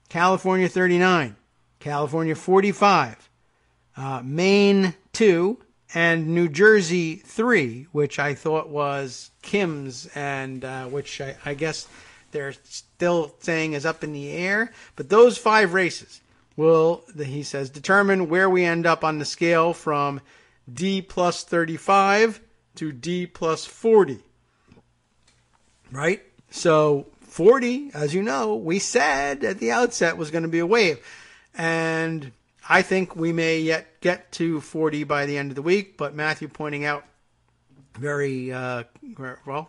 California 39, California 45, Maine 2, and New Jersey 3, which I thought was Kim's, and which I guess they're still saying is up in the air. But those 5 races, will, he says, determine where we end up on the scale from D plus 35 to D plus 40. Right? So 40, as you know, we said at the outset was going to be a wave. And I think we may yet get to 40 by the end of the week, but Matthew pointing out very,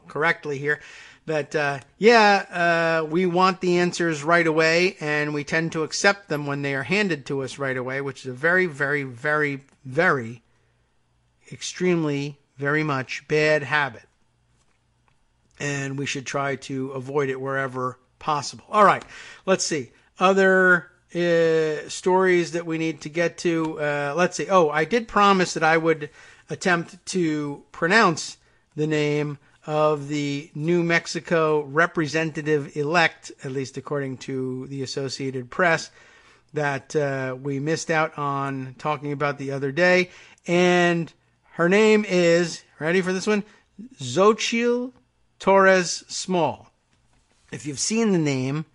correctly here that, we want the answers right away, and we tend to accept them when they are handed to us right away, which is a very, very, very, very, extremely, very much bad habit. And we should try to avoid it wherever possible. All right, let's see. Other stories that we need to get to. Let's see. Oh, I did promise that I would attempt to pronounce the name of the New Mexico representative-elect, at least according to the Associated Press, that we missed out on talking about the other day. And her name is, ready for this one? Xochitl Torres Small. If you've seen the name,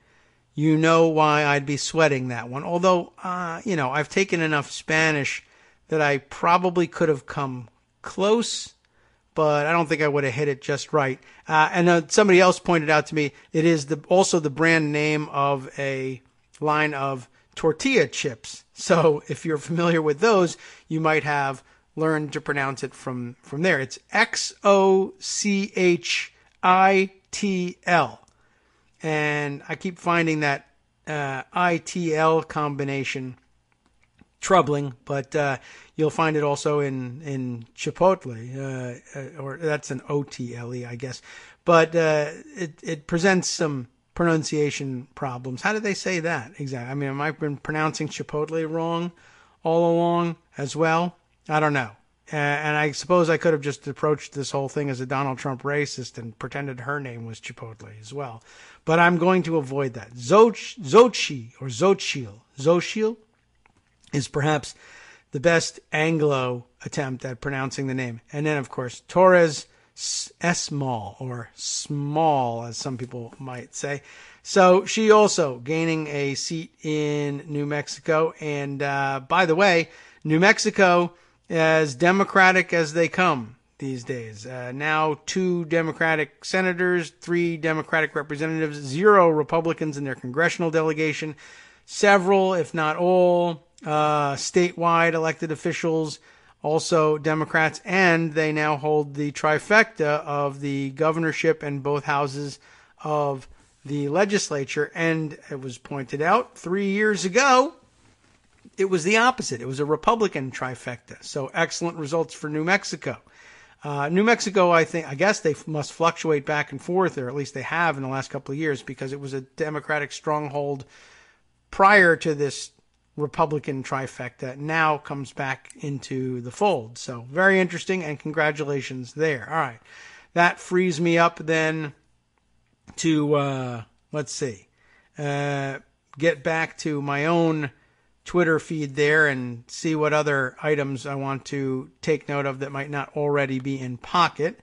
you know why I'd be sweating that one. Although, I've taken enough Spanish that I probably could have come close, but I don't think I would have hit it just right. And somebody else pointed out to me, it is also the brand name of a line of tortilla chips. So if you're familiar with those, you might have learned to pronounce it from there. It's Xochitl. And I keep finding that ITL combination troubling, but you'll find it also in Chipotle, or that's an OTLE, I guess. But it presents some pronunciation problems. How did they say that exactly? I mean, have I been pronouncing Chipotle wrong all along as well? I don't know. And I suppose I could have just approached this whole thing as a Donald Trump racist and pretended her name was Chipotle as well. But I'm going to avoid that. Xochitl is perhaps the best Anglo attempt at pronouncing the name. And then, of course, Torres Small, or Small, as some people might say. So she also gaining a seat in New Mexico. And by the way, New Mexico, as Democratic as they come these days. Now 2 Democratic senators, 3 Democratic representatives, 0 Republicans in their congressional delegation, several, if not all, statewide elected officials, also Democrats, and they now hold the trifecta of the governorship and both houses of the legislature. And it was pointed out 3 years ago, it was the opposite. It was a Republican trifecta. So excellent results for New Mexico. New Mexico, I guess they must fluctuate back and forth, or at least they have in the last couple of years, because it was a Democratic stronghold prior to this Republican trifecta. Now comes back into the fold. So very interesting, and congratulations there. All right. That frees me up then to, get back to my own Twitter feed there and see what other items I want to take note of that might not already be in Pocket.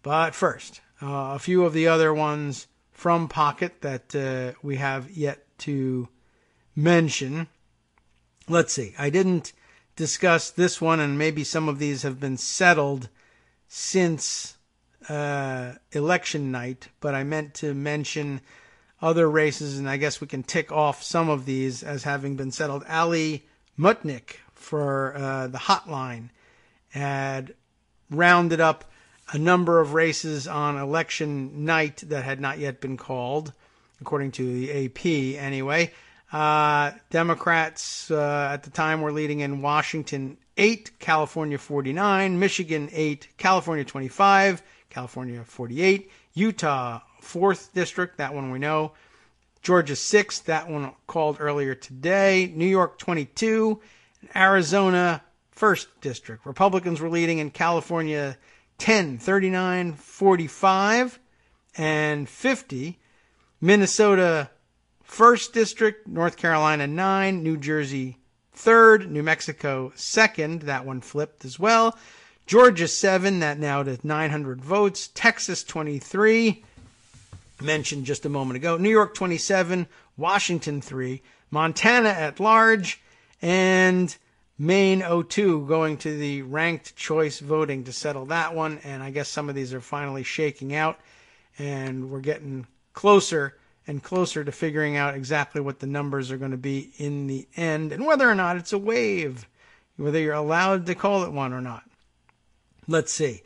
But first, a few of the other ones from Pocket that we have yet to mention. Let's see. I didn't discuss this one, and maybe some of these have been settled since election night, but I meant to mention other races, and I guess we can tick off some of these as having been settled. Ali Mutnik for the Hotline had rounded up a number of races on election night that had not yet been called, according to the AP anyway. Democrats at the time were leading in Washington 8, California 49, Michigan 8, California 25, California 48, Utah 4th District, that one we know, Georgia 6th, that one called earlier today, New York 22, Arizona 1st District. Republicans were leading in California 10, 39, 45, and 50, Minnesota 1st District, North Carolina 9, New Jersey 3rd, New Mexico 2nd, that one flipped as well, Georgia 7, that now to 900 votes, Texas 23, mentioned just a moment ago, New York 27, Washington 3, Montana at large, and Maine 02 going to the ranked choice voting to settle that one. And I guess some of these are finally shaking out, and we're getting closer and closer to figuring out exactly what the numbers are going to be in the end, and whether or not it's a wave, whether you're allowed to call it one or not. Let's see.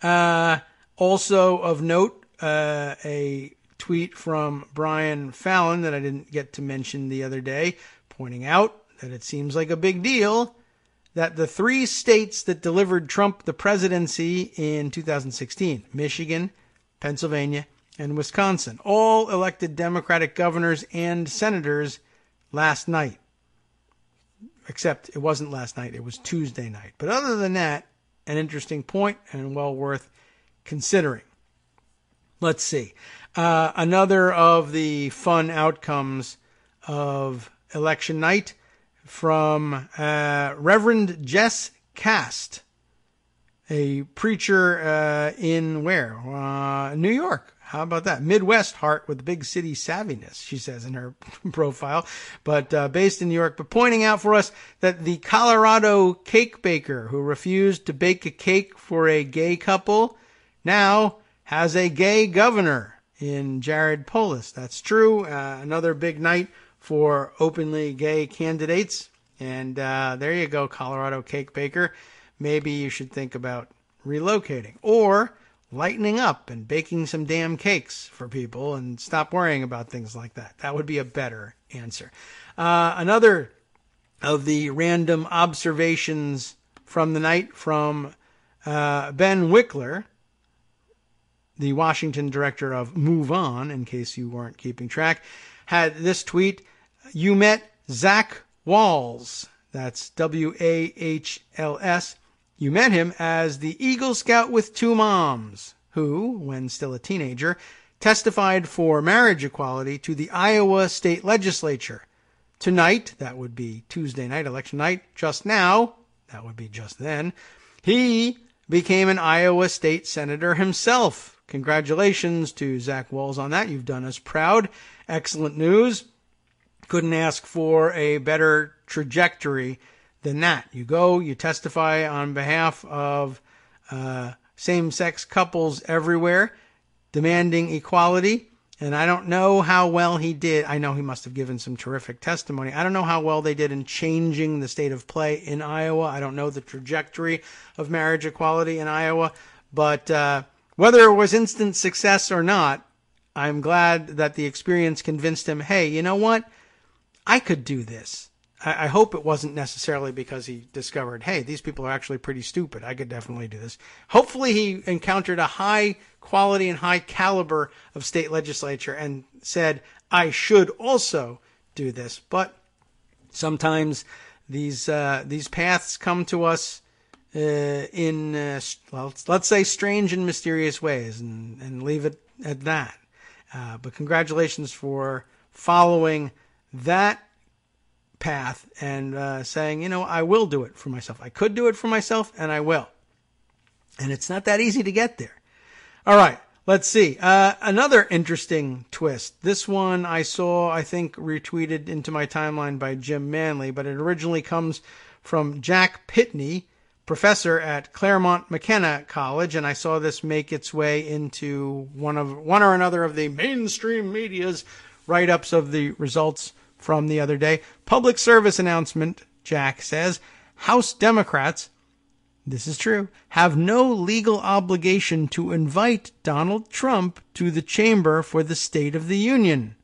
Also of note, a tweet from Brian Fallon that I didn't get to mention the other day, pointing out that it seems like a big deal that the 3 states that delivered Trump the presidency in 2016, Michigan, Pennsylvania, and Wisconsin, all elected Democratic governors and senators last night. Except it wasn't last night, it was Tuesday night. But other than that, an interesting point and well worth considering. Let's see. Another of the fun outcomes of election night from Reverend Jess Cast, a preacher in where? New York. How about that? Midwest heart with big city savviness, she says in her profile, but based in New York, but pointing out for us that the Colorado cake baker who refused to bake a cake for a gay couple now has a gay governor in Jared Polis. That's true. Another big night for openly gay candidates. And there you go, Colorado cake baker. Maybe you should think about relocating or lightening up and baking some damn cakes for people and stop worrying about things like that. That would be a better answer. Another of the random observations from the night from Ben Wickler, the Washington director of Move On, in case you weren't keeping track, had this tweet: "You met Zach Walls." That's WAHLS. You met him as the Eagle Scout with 2 moms, who, when still a teenager, testified for marriage equality to the Iowa state legislature. Tonight, that would be Tuesday night, election night, just now, that would be just then, he became an Iowa state senator himself. Congratulations to Zach Walls on that. You've done us proud. Excellent news. Couldn't ask for a better trajectory than that. You go, you testify on behalf of same-sex couples everywhere, demanding equality. And I don't know how well he did. I know he must have given some terrific testimony. I don't know how well they did in changing the state of play in Iowa. I don't know the trajectory of marriage equality in Iowa. But whether it was instant success or not, I'm glad that the experience convinced him, hey, you know what? I could do this. I hope it wasn't necessarily because he discovered, hey, these people are actually pretty stupid. I could definitely do this. Hopefully he encountered a high quality and high caliber of state legislature and said, I should also do this. But sometimes these paths come to us in, let's say strange and mysterious ways, and leave it at that. But congratulations for following that path and saying, you know, I will do it for myself. I could do it for myself, and I will. And it's not that easy to get there. All right, let's see. Another interesting twist. This one I saw, I think, retweeted into my timeline by Jim Manley, but it originally comes from Jack Pitney, professor at Claremont McKenna College, and I saw this make its way into one or another of the mainstream media's write-ups of the results from the other day. Public service announcement, Jack says, House Democrats, this is true, have no legal obligation to invite Donald Trump to the chamber for the State of the Union.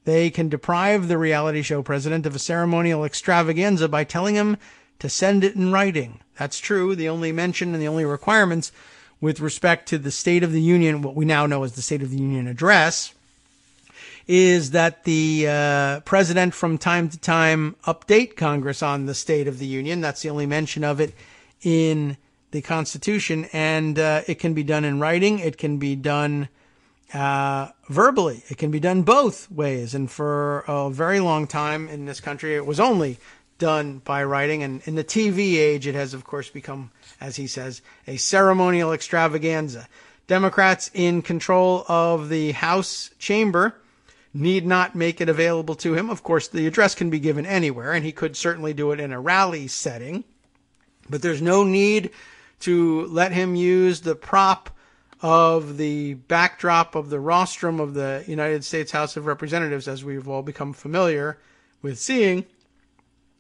They can deprive the reality show president of a ceremonial extravaganza by telling him to send it in writing. That's true. The only mention and the only requirements with respect to the State of the Union, what we now know as the State of the Union address, is that the president from time to time update Congress on the State of the Union. That's the only mention of it in the Constitution. And it can be done in writing. It can be done verbally. It can be done both ways. And for a very long time in this country, it was only done by writing. And in the TV age, it has, of course, become, as he says, a ceremonial extravaganza. Democrats in control of the House chamber need not make it available to him. Of course, the address can be given anywhere, and he could certainly do it in a rally setting. But there's no need to let him use the prop of the backdrop of the rostrum of the United States House of Representatives, as we've all become familiar with seeing,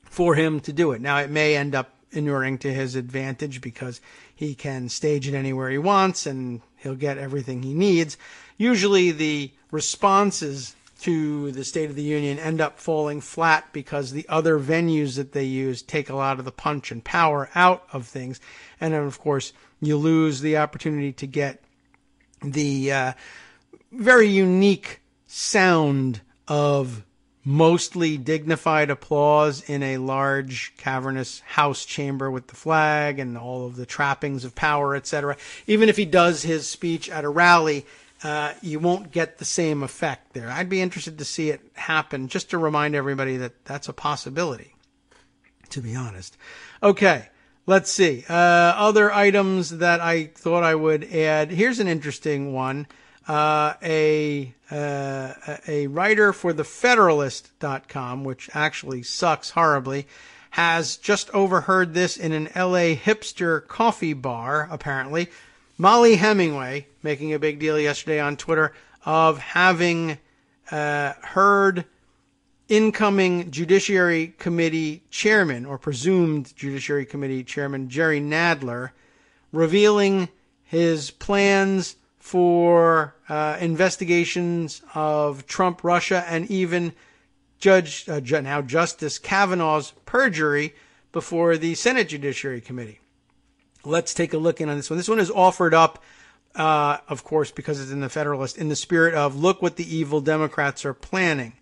for him to do it. Now, it may end up inuring to his advantage because he can stage it anywhere he wants and he'll get everything he needs. Usually the responses to the State of the Union end up falling flat because the other venues that they use take a lot of the punch and power out of things. And then, of course, you lose the opportunity to get the very unique sound of mostly dignified applause in a large cavernous house chamber with the flag and all of the trappings of power, etc. Even if he does his speech at a rally, you won't get the same effect there. I'd be interested to see it happen, just to remind everybody that that's a possibility, to be honest. Okay, let's see. Other items that I thought I would add. Here's an interesting one. A writer for the Federalist.com, which actually sucks horribly, has just overheard this in an LA hipster coffee bar, apparently. Molly Hemingway, making a big deal yesterday on Twitter of having heard incoming Judiciary Committee Chairman, or presumed Judiciary Committee Chairman, Jerry Nadler, revealing his plans for investigations of Trump, Russia, and even now Justice Kavanaugh's perjury before the Senate Judiciary Committee. Let's take a look in on this one. This one is offered up, of course, because it's in the Federalist, in the spirit of, look what the evil Democrats are planning.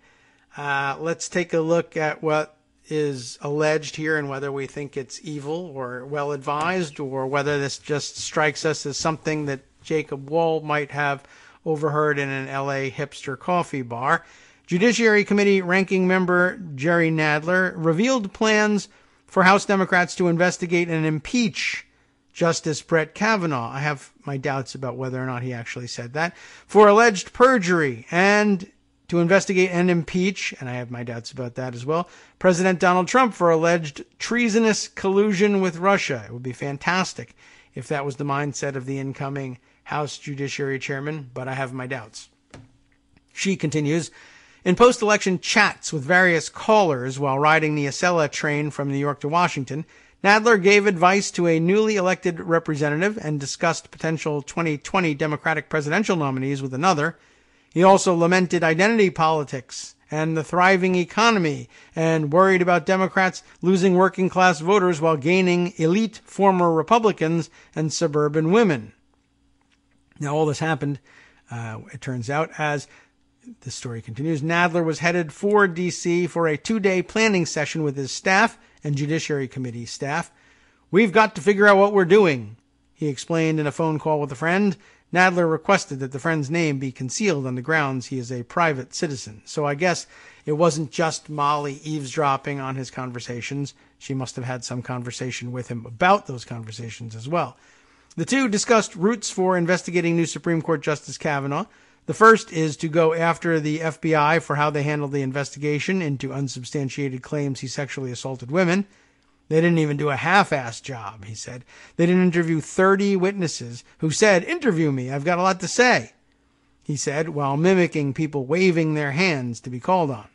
Let's take a look at what is alleged here and whether we think it's evil or well-advised, or whether this just strikes us as something that Jacob Wohl might have overheard in an LA hipster coffee bar. Judiciary Committee ranking member Jerry Nadler revealed plans for House Democrats to investigate and impeach Justice Brett Kavanaugh. I have my doubts about whether or not he actually said that. For alleged perjury, and to investigate and impeach, and I have my doubts about that as well, President Donald Trump for alleged treasonous collusion with Russia. It would be fantastic if that was the mindset of the incoming House Judiciary Chairman, but I have my doubts. She continues, in post-election chats with various callers while riding the Acela train from New York to Washington, Nadler gave advice to a newly elected representative and discussed potential 2020 Democratic presidential nominees with another. He also lamented identity politics and the thriving economy and worried about Democrats losing working-class voters while gaining elite former Republicans and suburban women. Now, all this happened, it turns out, as the story continues, Nadler was headed for D.C. for a 2-day planning session with his staff and Judiciary Committee staff. We've got to figure out what we're doing, he explained in a phone call with a friend. Nadler requested that the friend's name be concealed on the grounds he is a private citizen. So I guess it wasn't just Molly eavesdropping on his conversations. She must have had some conversation with him about those conversations as well. The two discussed routes for investigating new Supreme Court Justice Kavanaugh. The first is to go after the FBI for how they handled the investigation into unsubstantiated claims he sexually assaulted women. They didn't even do a half-assed job, he said. They didn't interview 30 witnesses who said, interview me, I've got a lot to say, he said, while mimicking people waving their hands to be called on.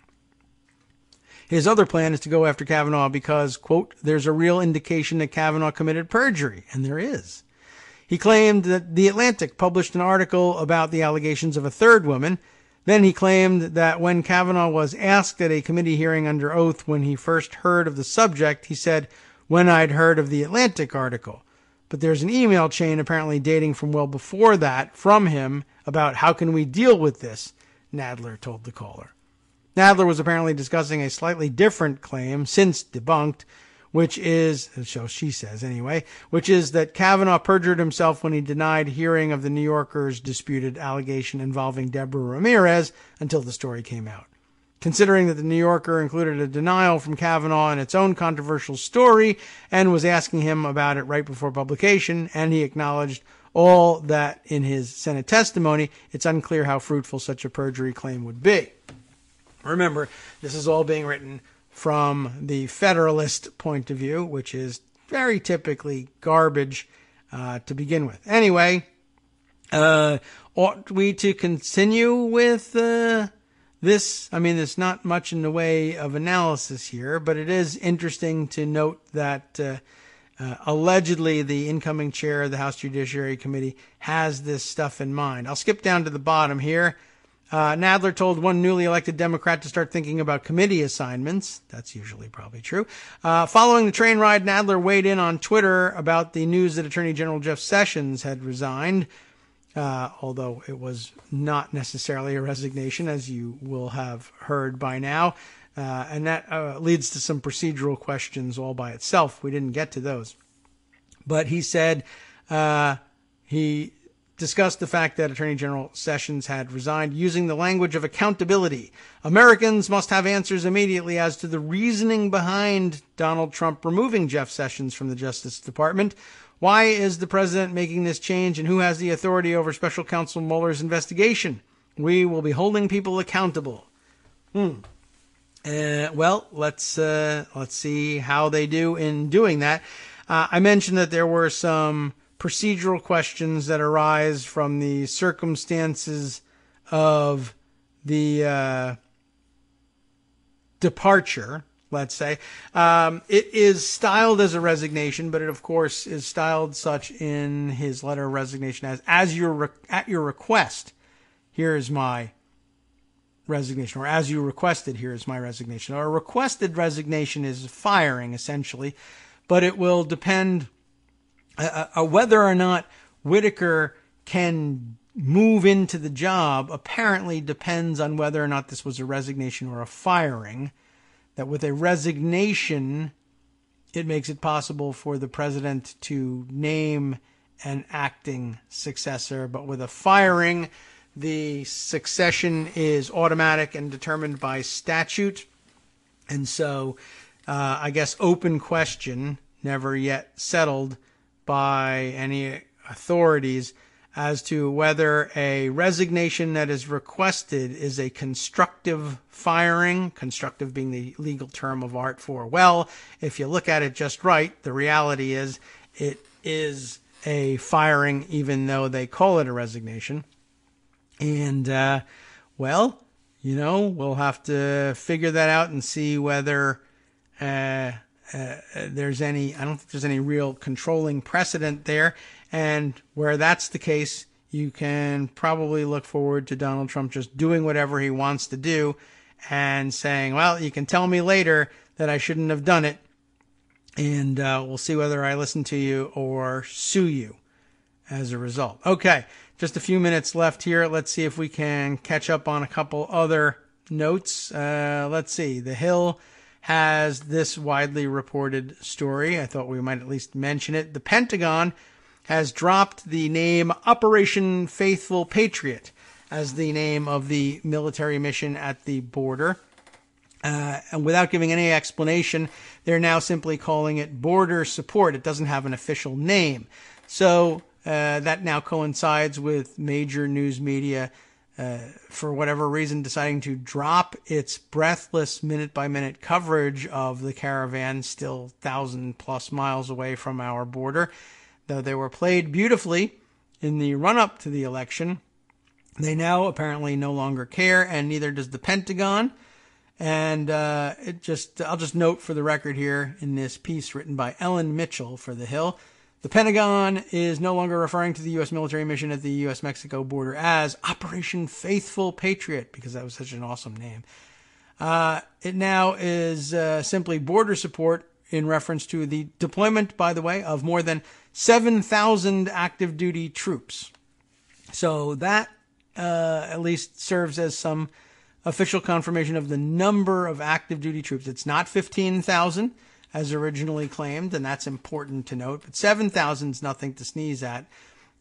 His other plan is to go after Kavanaugh because, quote, there's a real indication that Kavanaugh committed perjury, and there is. He claimed that The Atlantic published an article about the allegations of a third woman. Then he claimed that when Kavanaugh was asked at a committee hearing under oath when he first heard of the subject, he said, when I'd heard of the Atlantic article. But there's an email chain apparently dating from well before that from him about how can we deal with this, Nadler told the caller. Nadler was apparently discussing a slightly different claim, since debunked, which is, so she says anyway, which is that Kavanaugh perjured himself when he denied hearing of the New Yorker's disputed allegation involving Deborah Ramirez until the story came out. Considering that the New Yorker included a denial from Kavanaugh in its own controversial story and was asking him about it right before publication, and he acknowledged all that in his Senate testimony, it's unclear how fruitful such a perjury claim would be. Remember, this is all being written from the Federalist point of view, which is very typically garbage to begin with. Anyway, ought we to continue with this? I mean, there's not much in the way of analysis here, but it is interesting to note that allegedly the incoming chair of the House Judiciary Committee has this stuff in mind. I'll skip down to the bottom here. Nadler told one newly elected Democrat to start thinking about committee assignments. That's usually probably true. Following the train ride, Nadler weighed in on Twitter about the news that Attorney General Jeff Sessions had resigned, although it was not necessarily a resignation, as you will have heard by now. And that leads to some procedural questions all by itself. We didn't get to those. But he said he discussed the fact that Attorney General Sessions had resigned using the language of accountability. Americans must have answers immediately as to the reasoning behind Donald Trump removing Jeff Sessions from the Justice Department. Why is the president making this change, and who has the authority over Special Counsel Mueller's investigation? We will be holding people accountable. Well, let's see how they do in doing that. I mentioned that there were some procedural questions that arise from the circumstances of the departure, let's say. It is styled as a resignation, but it, of course, is styled such in his letter of resignation as at your request, here is my resignation, or as you requested, here is my resignation. Or a requested resignation is firing, essentially, but it will depend whether or not Whitaker can move into the job. Apparently depends on whether or not this was a resignation or a firing. That with a resignation, it makes it possible for the president to name an acting successor, but with a firing, the succession is automatic and determined by statute. And so, I guess open question, never yet settled by any authorities, as to whether a resignation that is requested is a constructive firing, constructive being the legal term of art for, well, if you look at it just right, the reality is it is a firing even though they call it a resignation. And, well, you know, we'll have to figure that out and see whether there's any, I don't think there's any real controlling precedent there. And where that's the case, you can probably look forward to Donald Trump just doing whatever he wants to do and saying, well, you can tell me later that I shouldn't have done it. And we'll see whether I listen to you or sue you as a result. Okay, just a few minutes left here. Let's see if we can catch up on a couple other notes. Let's see. The Hill has this widely reported story. I thought we might at least mention it. The Pentagon has dropped the name Operation Faithful Patriot as the name of the military mission at the border. And without giving any explanation, they're now simply calling it Border Support. It doesn't have an official name. So that now coincides with major news media, for whatever reason, deciding to drop its breathless minute-by-minute coverage of the caravan, still 1,000-plus miles away from our border. Though they were played beautifully in the run-up to the election, they now apparently no longer care, and neither does the Pentagon. And I'll just note for the record here in this piece written by Ellen Mitchell for The Hill, the Pentagon is no longer referring to the U.S. military mission at the U.S.-Mexico border as Operation Faithful Patriot, because that was such an awesome name. It now is simply border support in reference to the deployment, by the way, of more than 7,000 active duty troops. So that at least serves as some official confirmation of the number of active duty troops. It's not 15,000 as originally claimed, and that's important to note, but 7,000 is nothing to sneeze at.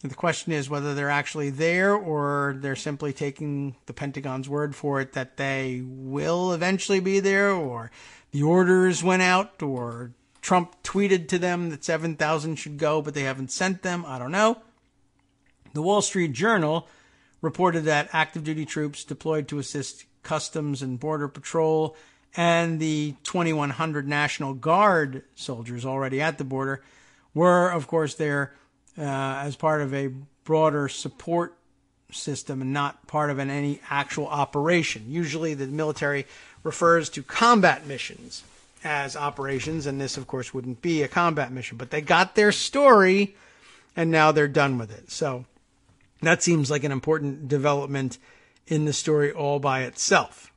The question is whether they're actually there or they're simply taking the Pentagon's word for it that they will eventually be there, or the orders went out, or Trump tweeted to them that 7,000 should go, but they haven't sent them. I don't know. The Wall Street Journal reported that active duty troops deployed to assist Customs and Border Patrol and the 2,100 National Guard soldiers already at the border were, of course, there as part of a broader support system and not part of any actual operation. Usually the military refers to combat missions as operations, and this, of course, wouldn't be a combat mission. But they got their story, and now they're done with it. So that seems like an important development in the story all by itself.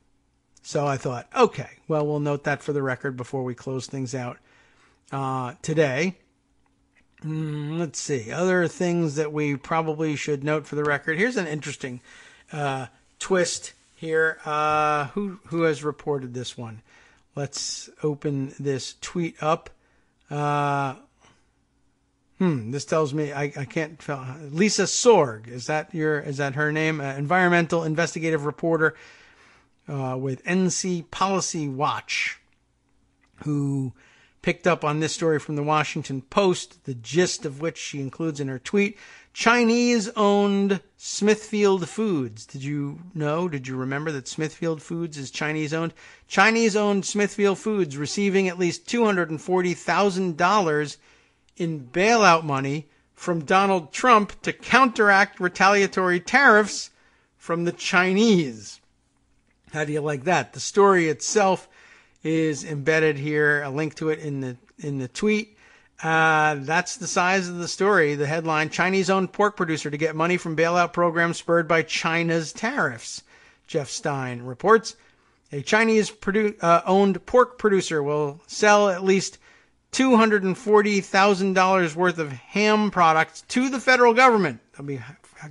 So I thought, okay, well, we'll note that for the record before we close things out today. Let's see. Other things that we probably should note for the record. Here's an interesting twist here. Who has reported this one? Let's open this tweet up. This tells me I can't. Lisa Sorg, is that her name? Environmental investigative reporter with NC Policy Watch, who picked up on this story from the Washington Post, the gist of which she includes in her tweet. Chinese-owned Smithfield Foods. Did you remember that Smithfield Foods is Chinese-owned? Chinese-owned Smithfield Foods receiving at least $240,000 in bailout money from Donald Trump to counteract retaliatory tariffs from the Chinese. How do you like that? The story itself is embedded here, a link to it in the tweet. That's the size of the story. The headline: Chinese-owned pork producer to get money from bailout program spurred by China's tariffs. Jeff Stein reports a Chinese-owned pork producer will sell at least $240,000 worth of ham products to the federal government. That'll be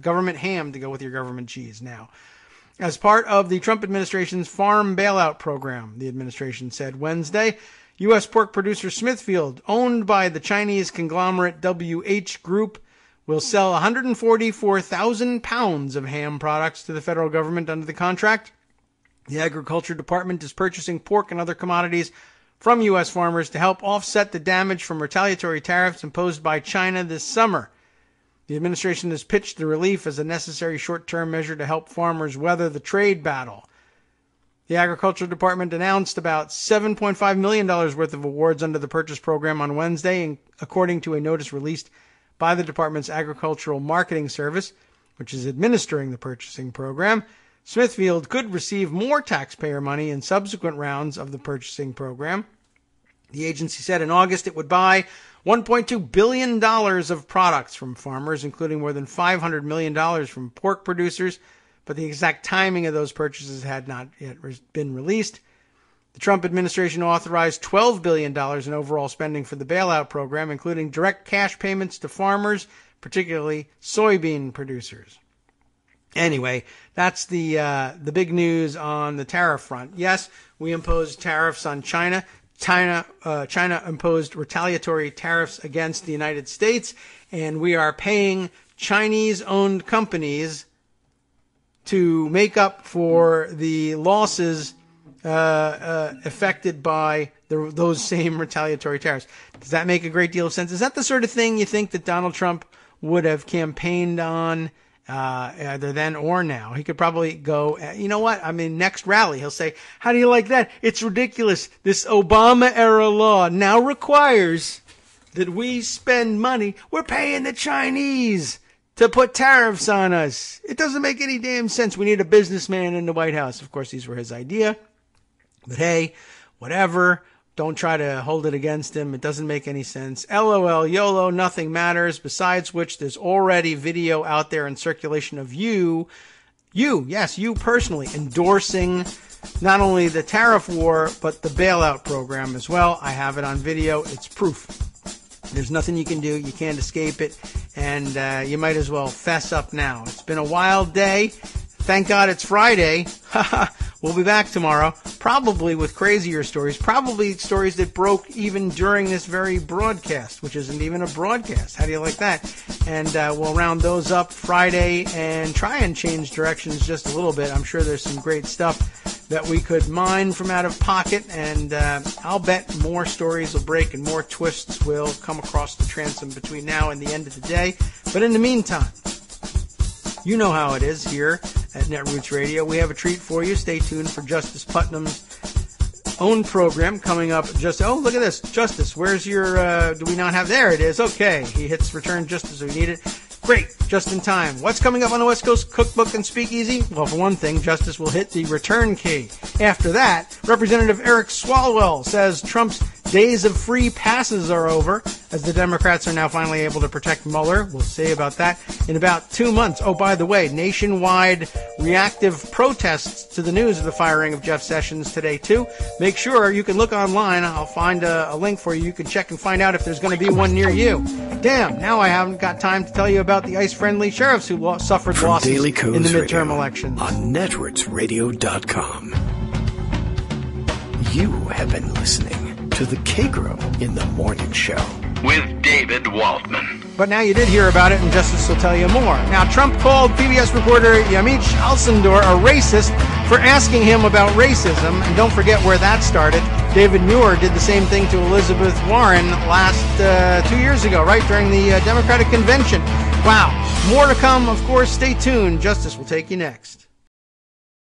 government ham to go with your government cheese now. As part of the Trump administration's farm bailout program, the administration said Wednesday, U.S. pork producer Smithfield, owned by the Chinese conglomerate WH Group, will sell 144,000 pounds of ham products to the federal government under the contract. The Agriculture Department is purchasing pork and other commodities from U.S. farmers to help offset the damage from retaliatory tariffs imposed by China this summer. The administration has pitched the relief as a necessary short-term measure to help farmers weather the trade battle. The Agriculture Department announced about $7.5 million worth of awards under the purchase program on Wednesday, according to a notice released by the department's Agricultural Marketing Service, which is administering the purchasing program. Smithfield could receive more taxpayer money in subsequent rounds of the purchasing program. The agency said in August it would buy $1.2 billion of products from farmers, including more than $500 million from pork producers, but the exact timing of those purchases had not yet been released. The Trump administration authorized $12 billion in overall spending for the bailout program, including direct cash payments to farmers, particularly soybean producers. Anyway, that's the big news on the tariff front. Yes, we imposed tariffs on China. China imposed retaliatory tariffs against the United States, and we are paying Chinese-owned companies to make up for the losses affected by those same retaliatory tariffs. Does that make a great deal of sense? Is that the sort of thing you think that Donald Trump would have campaigned on either then or now? He could probably go, you know what? I mean, next rally, he'll say, how do you like that? It's ridiculous. This Obama-era law now requires that we spend money. We're paying the Chinese to put tariffs on us. It doesn't make any damn sense. We need a businessman in the White House. Of course, these were his idea. But hey, whatever. Don't try to hold it against him. It doesn't make any sense. LOL, YOLO, nothing matters. Besides which, there's already video out there in circulation of you personally, endorsing not only the tariff war, but the bailout program as well. I have it on video. It's proof. There's nothing you can do. You can't escape it. And you might as well fess up now. It's been a wild day. Thank God it's Friday. We'll be back tomorrow, probably with crazier stories, probably stories that broke even during this very broadcast, which isn't even a broadcast. How do you like that? And we'll round those up Friday and try and change directions just a little bit. I'm sure there's some great stuff that we could mine from out of pocket, and I'll bet more stories will break and more twists will come across the transom between now and the end of the day. But in the meantime, You know how it is here at Netroots Radio. We have a treat for you. Stay tuned for Justice Putnam's own program coming up. Oh, look at this. Justice, where's your, do we not have, there it is. Okay. He hits return just as we need it. Great, just in time. What's coming up on the West Coast Cookbook and Speakeasy? Well, for one thing, Justice will hit the return key. After that, Representative Eric Swalwell says Trump's days of free passes are over, as the Democrats are now finally able to protect Mueller. We'll see about that in about 2 months. Oh, by the way, nationwide reactive protests to the news of the firing of Jeff Sessions today, too. Make sure you can look online. I'll find a link for you. You can check and find out if there's going to be one near you. Damn, now I haven't got time to tell you about the ICE-friendly sheriffs who suffered losses in the midterm elections. On netrootsradio.com. You have been listening to the Kagro in the Morning Show with David Waldman. But now you did hear about it, and Justice will tell you more. Now, Trump called PBS reporter Yamiche Alcindor a racist for asking him about racism. And don't forget where that started. David Muir did the same thing to Elizabeth Warren last 2 years ago, right, during the Democratic convention. Wow. More to come, of course. Stay tuned. Justice will take you next.